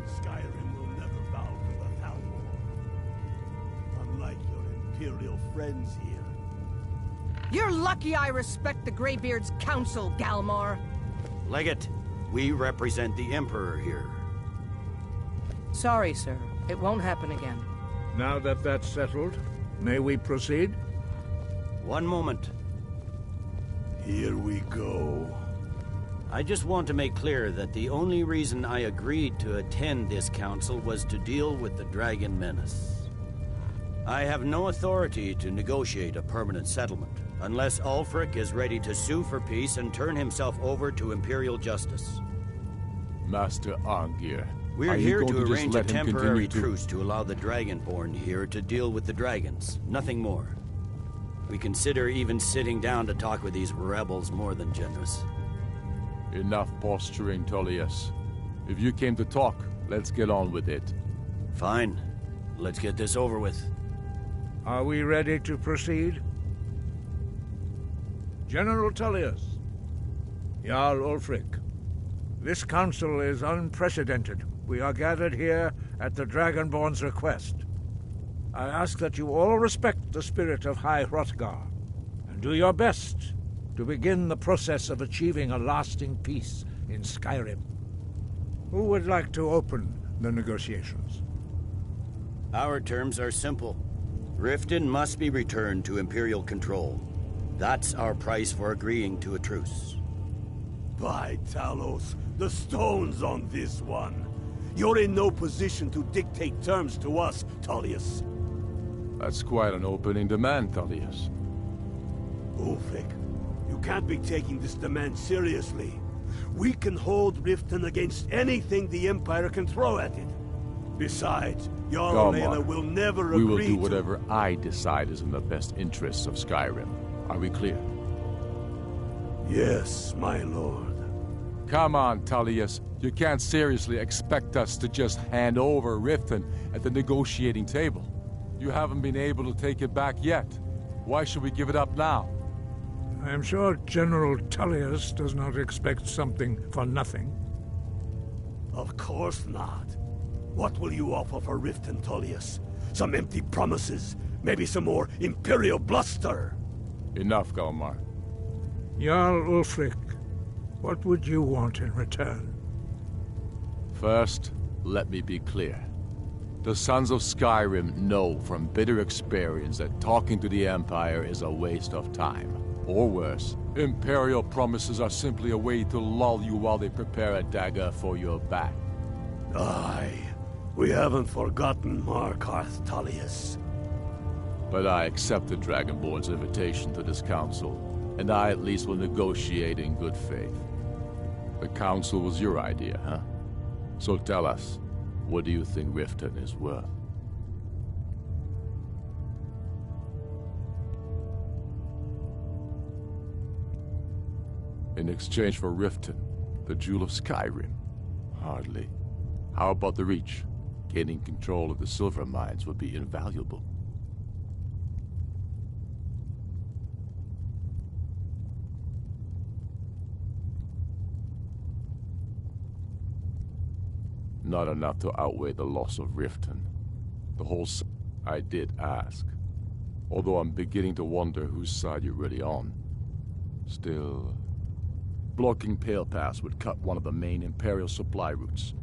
Skyrim will never bow to the Thalmor. Unlike your Imperial friends here. You're lucky I respect the Greybeard's counsel, Galmar. Legate, we represent the Emperor here. Sorry, sir. It won't happen again. Now that that's settled, may we proceed? One moment. Here we go. I just want to make clear that the only reason I agreed to attend this council was to deal with the Dragon Menace. I have no authority to negotiate a permanent settlement, unless Ulfric is ready to sue for peace and turn himself over to Imperial justice. Master Arngir, We're here to arrange a temporary truce to allow the Dragonborn here to deal with the dragons, nothing more. We consider even sitting down to talk with these rebels more than generous. Enough posturing, Tullius. If you came to talk, let's get on with it. Fine. Let's get this over with. Are we ready to proceed? General Tullius, Jarl Ulfric, this council is unprecedented. We are gathered here at the Dragonborn's request. I ask that you all respect the spirit of High Hrothgar, and do your best to begin the process of achieving a lasting peace in Skyrim. Who would like to open the negotiations? Our terms are simple. Riften must be returned to Imperial control. That's our price for agreeing to a truce. By Talos, the stone's on this one. You're in no position to dictate terms to us, Tullius. That's quite an opening demand, Tullius. Ulfric, you can't be taking this demand seriously. We can hold Riften against anything the Empire can throw at it. Besides, Jarl Layla will never agree to... We will do whatever I decide is in the best interests of Skyrim. Are we clear? Yes, my lord. Come on, Tullius. You can't seriously expect us to just hand over Riften at the negotiating table. You haven't been able to take it back yet. Why should we give it up now? I am sure General Tullius does not expect something for nothing. Of course not. What will you offer for Riften, Tullius? Some empty promises? Maybe some more Imperial bluster? Enough, Galmar. Jarl Ulfric, what would you want in return? First, let me be clear. The Sons of Skyrim know from bitter experience that talking to the Empire is a waste of time. Or worse, Imperial promises are simply a way to lull you while they prepare a dagger for your back. Aye, we haven't forgotten Markarth, Tullius. But I accept the Dragonborn's invitation to this council, and I at least will negotiate in good faith. The council was your idea, huh? So tell us, what do you think Riften is worth? In exchange for Riften, The Jewel of Skyrim? Hardly. How about the Reach? Gaining control of the silver mines would be invaluable. Not enough to outweigh the loss of Riften. The whole I did ask. Although I'm beginning to wonder whose side you're really on. Still, blocking Pale Pass would cut one of the main Imperial supply routes.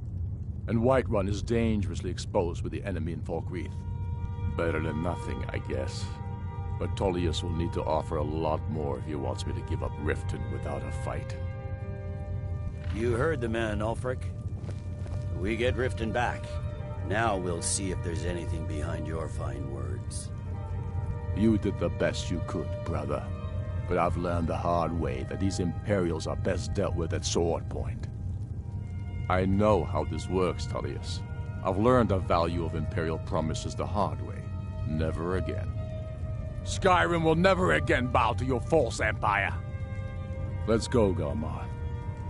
And Whiterun is dangerously exposed with the enemy in Falkreath. Better than nothing, I guess. But Tullius will need to offer a lot more if he wants me to give up Riften without a fight. You heard the man, Ulfric. We get Riften back. Now we'll see if there's anything behind your fine words. You did the best you could, brother. But I've learned the hard way that these Imperials are best dealt with at sword point. I know how this works, Tullius. I've learned the value of Imperial promises the hard way. Never again. Skyrim will never again bow to your false empire. Let's go, Galmar.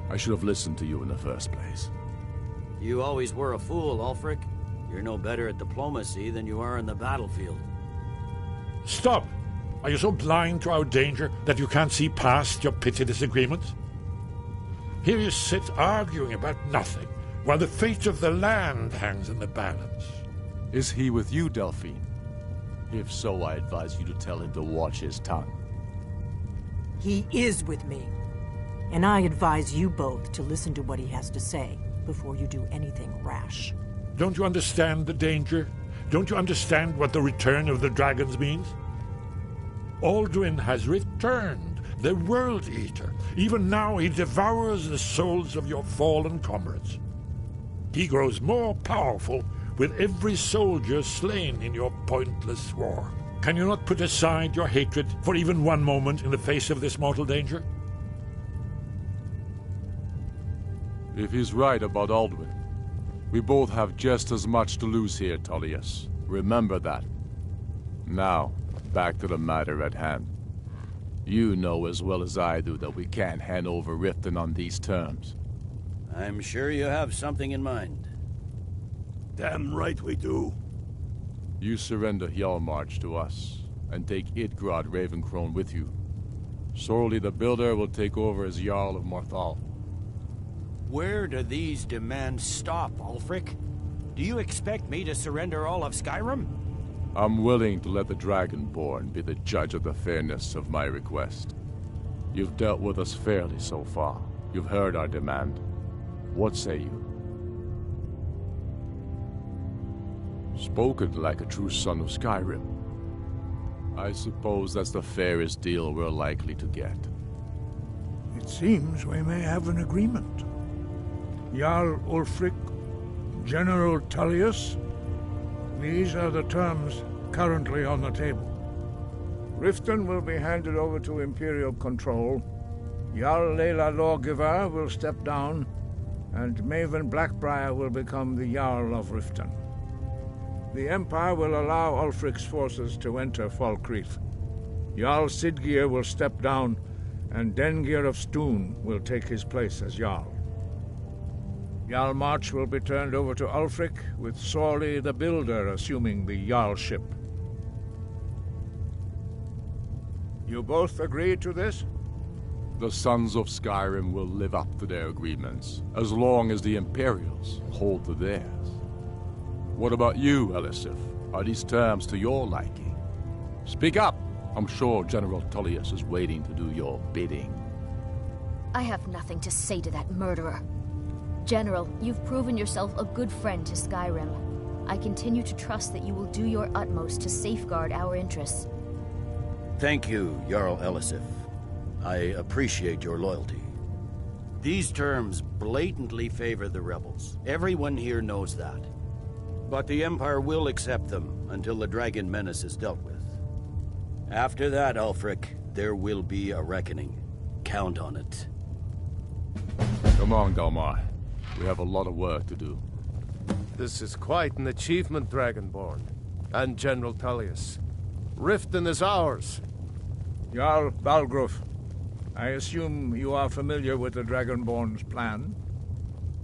I should have listened to you in the first place. You always were a fool, Ulfric. You're no better at diplomacy than you are in the battlefield. Stop! Are you so blind to our danger that you can't see past your petty disagreements? Here you sit arguing about nothing, while the fate of the land hangs in the balance. Is he with you, Delphine? If so, I advise you to tell him to watch his tongue. He is with me. And I advise you both to listen to what he has to say before you do anything rash. Don't you understand the danger? Don't you understand what the return of the dragons means? Alduin has returned, the World Eater. Even now he devours the souls of your fallen comrades. He grows more powerful with every soldier slain in your pointless war. Can you not put aside your hatred for even one moment in the face of this mortal danger? If he's right about Alduin, we both have just as much to lose here, Tullius. Remember that. Now, back to the matter at hand. You know as well as I do that we can't hand over Riften on these terms. I'm sure you have something in mind. Damn right we do. You surrender Hjalmarch to us, and take Idgrod Ravencrone with you. Sorli the Builder will take over as Jarl of Morthal. Where do these demands stop, Ulfric? Do you expect me to surrender all of Skyrim? I'm willing to let the Dragonborn be the judge of the fairness of my request. You've dealt with us fairly so far. You've heard our demand. What say you? Spoken like a true son of Skyrim. I suppose that's the fairest deal we're likely to get. It seems we may have an agreement. Jarl Ulfric, General Tullius, these are the terms currently on the table. Riften will be handed over to Imperial control. Jarl Layla Lawgiver will step down, and Maven Blackbriar will become the Jarl of Riften. The Empire will allow Ulfric's forces to enter Falkreath. Jarl Sidgeir will step down, and Dengir of Stoon will take his place as Jarl. Hjalmarch will be turned over to Ulfric, with Sorli the Builder assuming the Jarlship. You both agree to this? The Sons of Skyrim will live up to their agreements, as long as the Imperials hold to theirs. What about you, Elisif? Are these terms to your liking? Speak up! I'm sure General Tullius is waiting to do your bidding. I have nothing to say to that murderer. General, you've proven yourself a good friend to Skyrim. I continue to trust that you will do your utmost to safeguard our interests. Thank you, Jarl Elisif. I appreciate your loyalty. These terms blatantly favor the rebels. Everyone here knows that. But the Empire will accept them until the Dragon Menace is dealt with. After that, Ulfric, there will be a reckoning. Count on it. Come on, Galmar. We have a lot of work to do. This is quite an achievement, Dragonborn. And General Tullius. Riften is ours. Jarl Balgruf, I assume you are familiar with the Dragonborn's plan?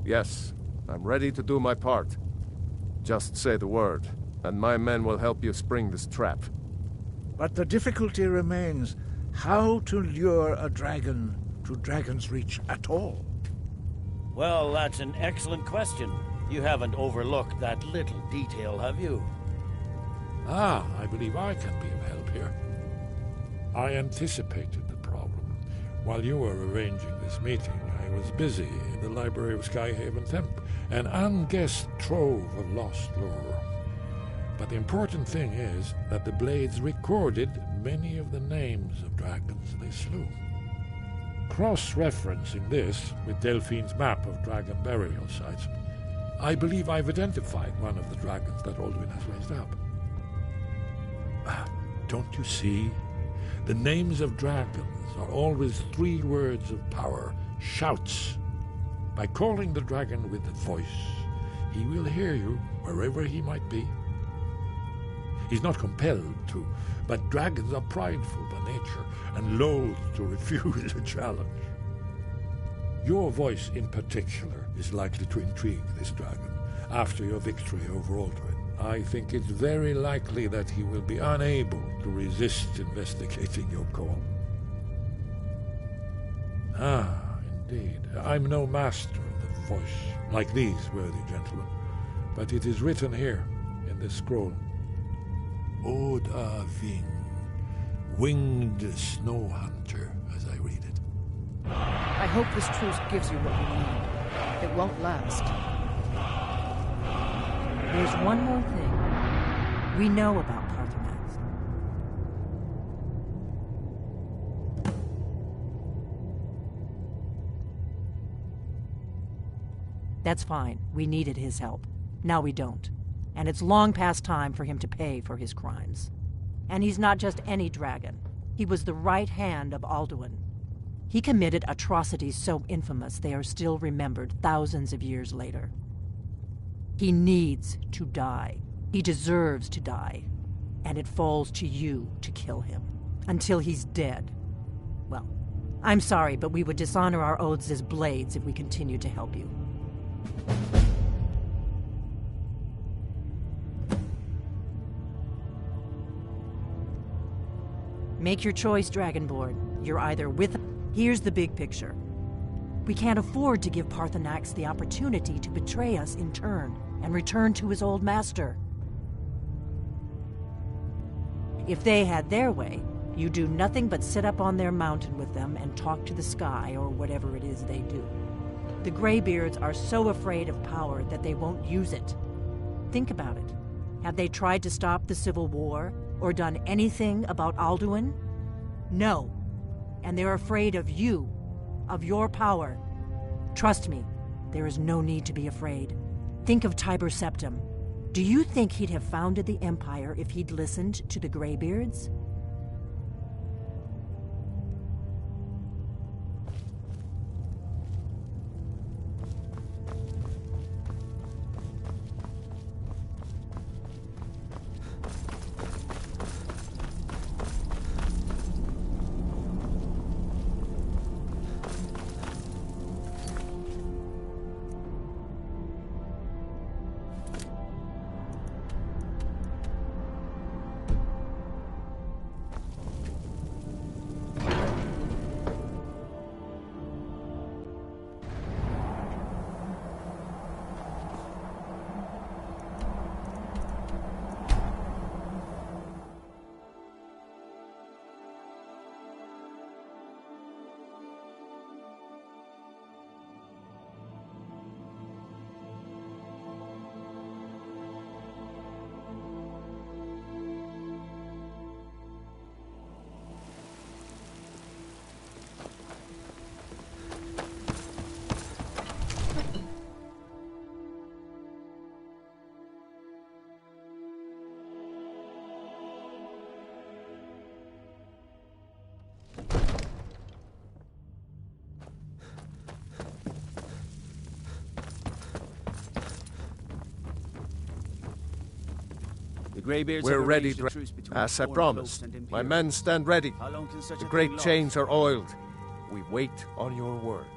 Yes, I'm ready to do my part. Just say the word, and my men will help you spring this trap. But the difficulty remains how to lure a dragon to Dragon's Reach at all. Well, that's an excellent question. You haven't overlooked that little detail, have you? Ah, I believe I can be of help here. I anticipated the problem. While you were arranging this meeting, I was busy in the library of Skyhaven Temp, an unguessed trove of lost lore. But the important thing is that the Blades recorded many of the names of dragons they slew. Cross-referencing this with Delphine's map of dragon burial sites, I believe I've identified one of the dragons that Alduin has raised up. Don't you see? The names of dragons are always 3 words of power, shouts. By calling the dragon with the voice, he will hear you wherever he might be. He's not compelled to, but dragons are prideful by nature and loath to refuse a challenge. Your voice in particular is likely to intrigue this dragon after your victory over Alduin. I think it's very likely that he will be unable to resist investigating your call. Ah, indeed. I'm no master of the voice, like these worthy gentlemen, but it is written here in this scroll. Oda Ving, winged snow hunter, as I read it. I hope this truce gives you what you need. It won't last. There's one more thing. We know about Parthenax. That's fine. We needed his help. Now we don't. And it's long past time for him to pay for his crimes. And he's not just any dragon. He was the right hand of Alduin. He committed atrocities so infamous they are still remembered thousands of years later. He needs to die. He deserves to die. And it falls to you to kill him. Until he's dead. Well, I'm sorry, but we would dishonor our oaths as Blades if we continued to help you. Make your choice, Dragonborn. You're either with... Here's the big picture. We can't afford to give Parthenax the opportunity to betray us in turn and return to his old master. If they had their way, you do nothing but sit up on their mountain with them and talk to the sky or whatever it is they do. The Greybeards are so afraid of power that they won't use it. Think about it. Have they tried to stop the Civil War or done anything about Alduin? No. And they're afraid of you, of your power. Trust me, there is no need to be afraid. Think of Tiber Septim. Do you think he'd have founded the Empire if he'd listened to the Greybeards? We're ready, as I promised. My men stand ready. The great chains are oiled. We wait on your word.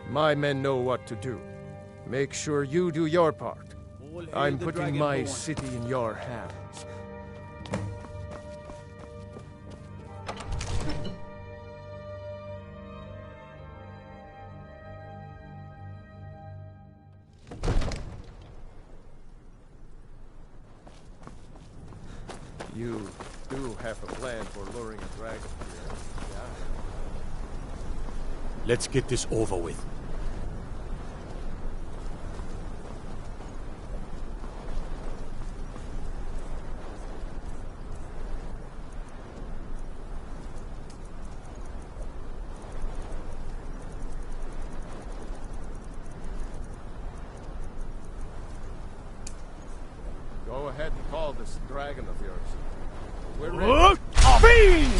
My men know what to do. Make sure you do your part. I'm putting my city in your hands. You do have a plan for luring a dragon here, yeah? Let's get this over with. Go ahead and call this dragon of yours. We're ready. Fiend!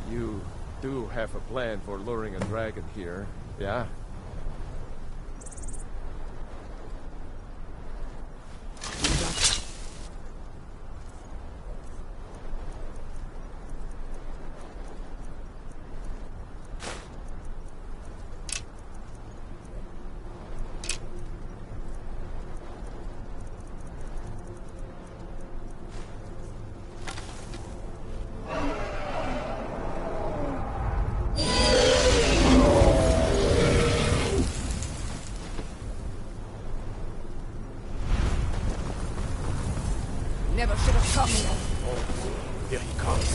You do have a plan for luring a dragon here, yeah? Never should have come. Here he comes.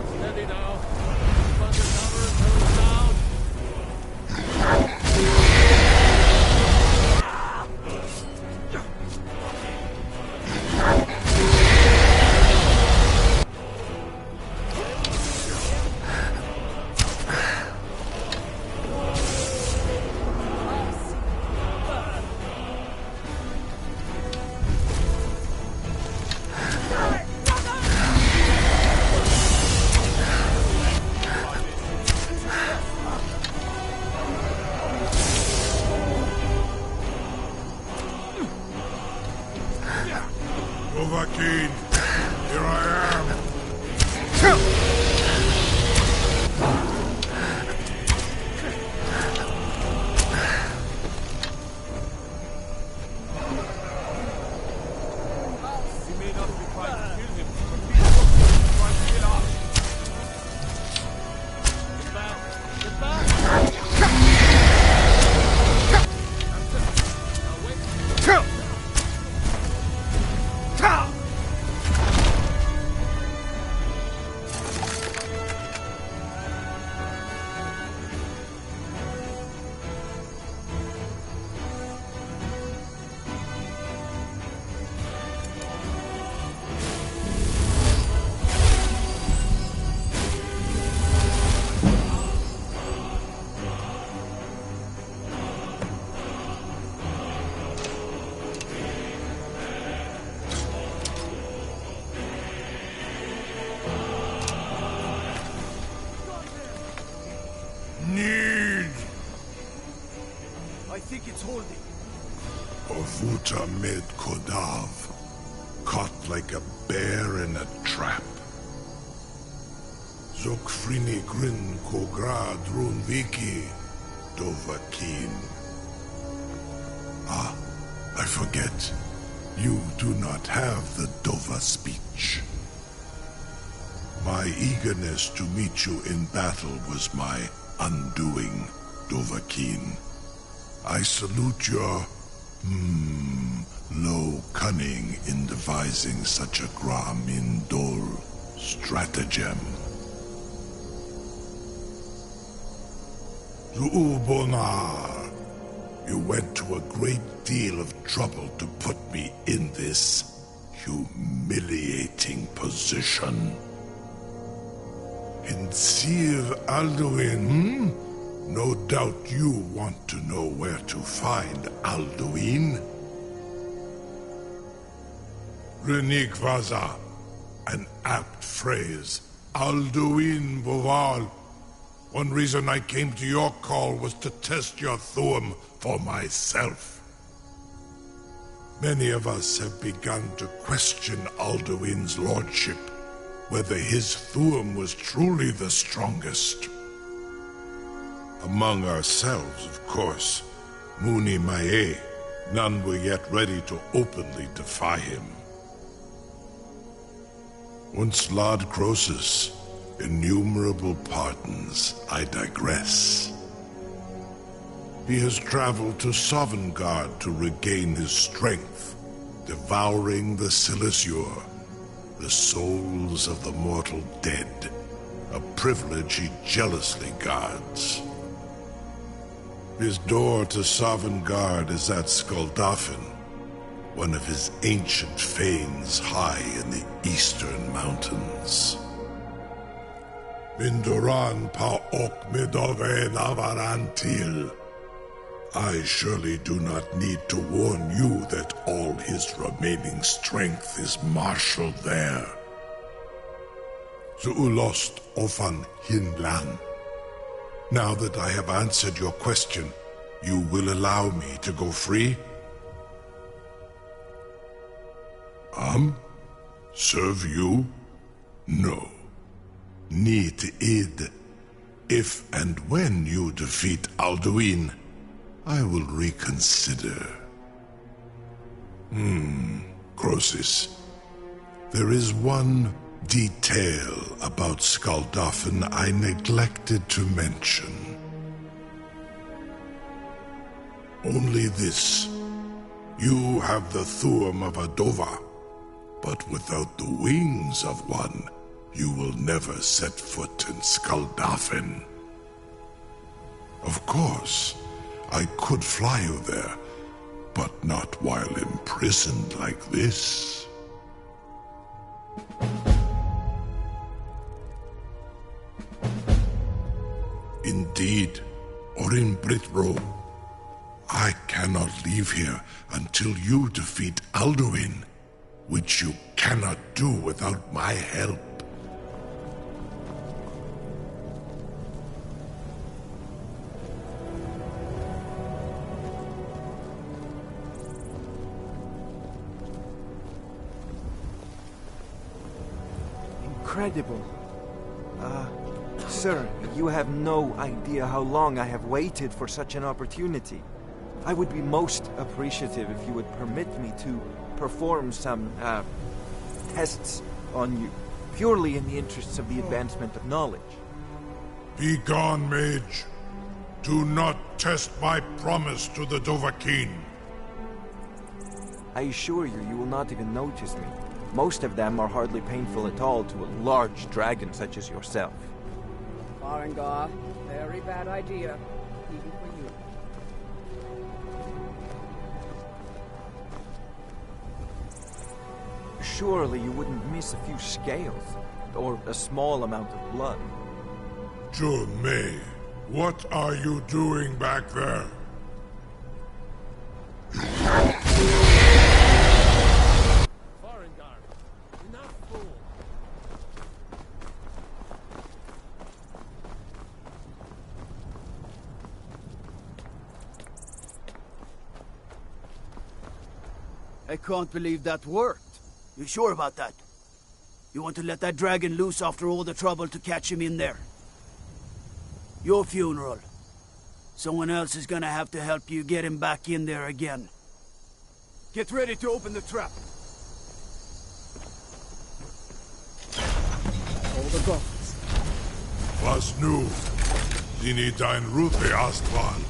Steady now. Undercover goes down. Dovahkiin, here I am. You may not be trying to kill him, but he's trying to kill us. Get back! Get back! Now wait. Need! I think it's holding. Ovuta med Kodav, caught like a bear in a trap. Zokfrini grin kogra drunviki, Dovahkiin. Ah, I forget. You do not have the Dova speech. My eagerness to meet you in battle was my undoing, Dovahkiin. I salute your, low cunning in devising such a Gramin Dol stratagem. Zuubonar, you went to a great deal of trouble to put me in this humiliating position. In Sir Alduin, no doubt you want to know where to find Alduin. Renik Vaza, an apt phrase. Alduin Boval. One reason I came to your call was to test your Thuum for myself. Many of us have begun to question Alduin's lordship, whether his Thuum was truly the strongest. Among ourselves, of course, Muni Mae, none were yet ready to openly defy him. Once Lord Croesus, innumerable pardons, I digress. He has traveled to Sovngarde to regain his strength, devouring the Silesure, the souls of the mortal dead, a privilege he jealously guards. His door to Sovngarde is at Skuldafn, one of his ancient fanes high in the eastern mountains. Minduran pa ok midove navarantil. I surely do not need to warn you that all his remaining strength is marshaled there. Zuulost ofan hinlan. Now that I have answered your question, you will allow me to go free? Serve you? No. Need id. If and when you defeat Alduin, I will reconsider. Croesus. There is one detail about Skuldafn I neglected to mention. Only this. You have the Thuum of a Dova, but without the wings of one, you will never set foot in Skuldafn. Of course, I could fly you there, but not while imprisoned like this. Indeed, Orin Britbro, I cannot leave here until you defeat Alduin, which you cannot do without my help. Incredible. Sir, you have no idea how long I have waited for such an opportunity. I would be most appreciative if you would permit me to perform some, tests on you, purely in the interests of the advancement of knowledge. Be gone, mage. Do not test my promise to the Dovahkiin. I assure you, you will not even notice me. Most of them are hardly painful at all to a large dragon such as yourself. Farengar, very bad idea, even for you. Surely you wouldn't miss a few scales, or a small amount of blood. May, what are you doing back there? I can't believe that worked. You sure about that? You want to let that dragon loose after all the trouble to catch him in there? Your funeral. Someone else is gonna have to help you get him back in there again. Get ready to open the trap. All the gods. Was nu? Dini dein Rufe Astval.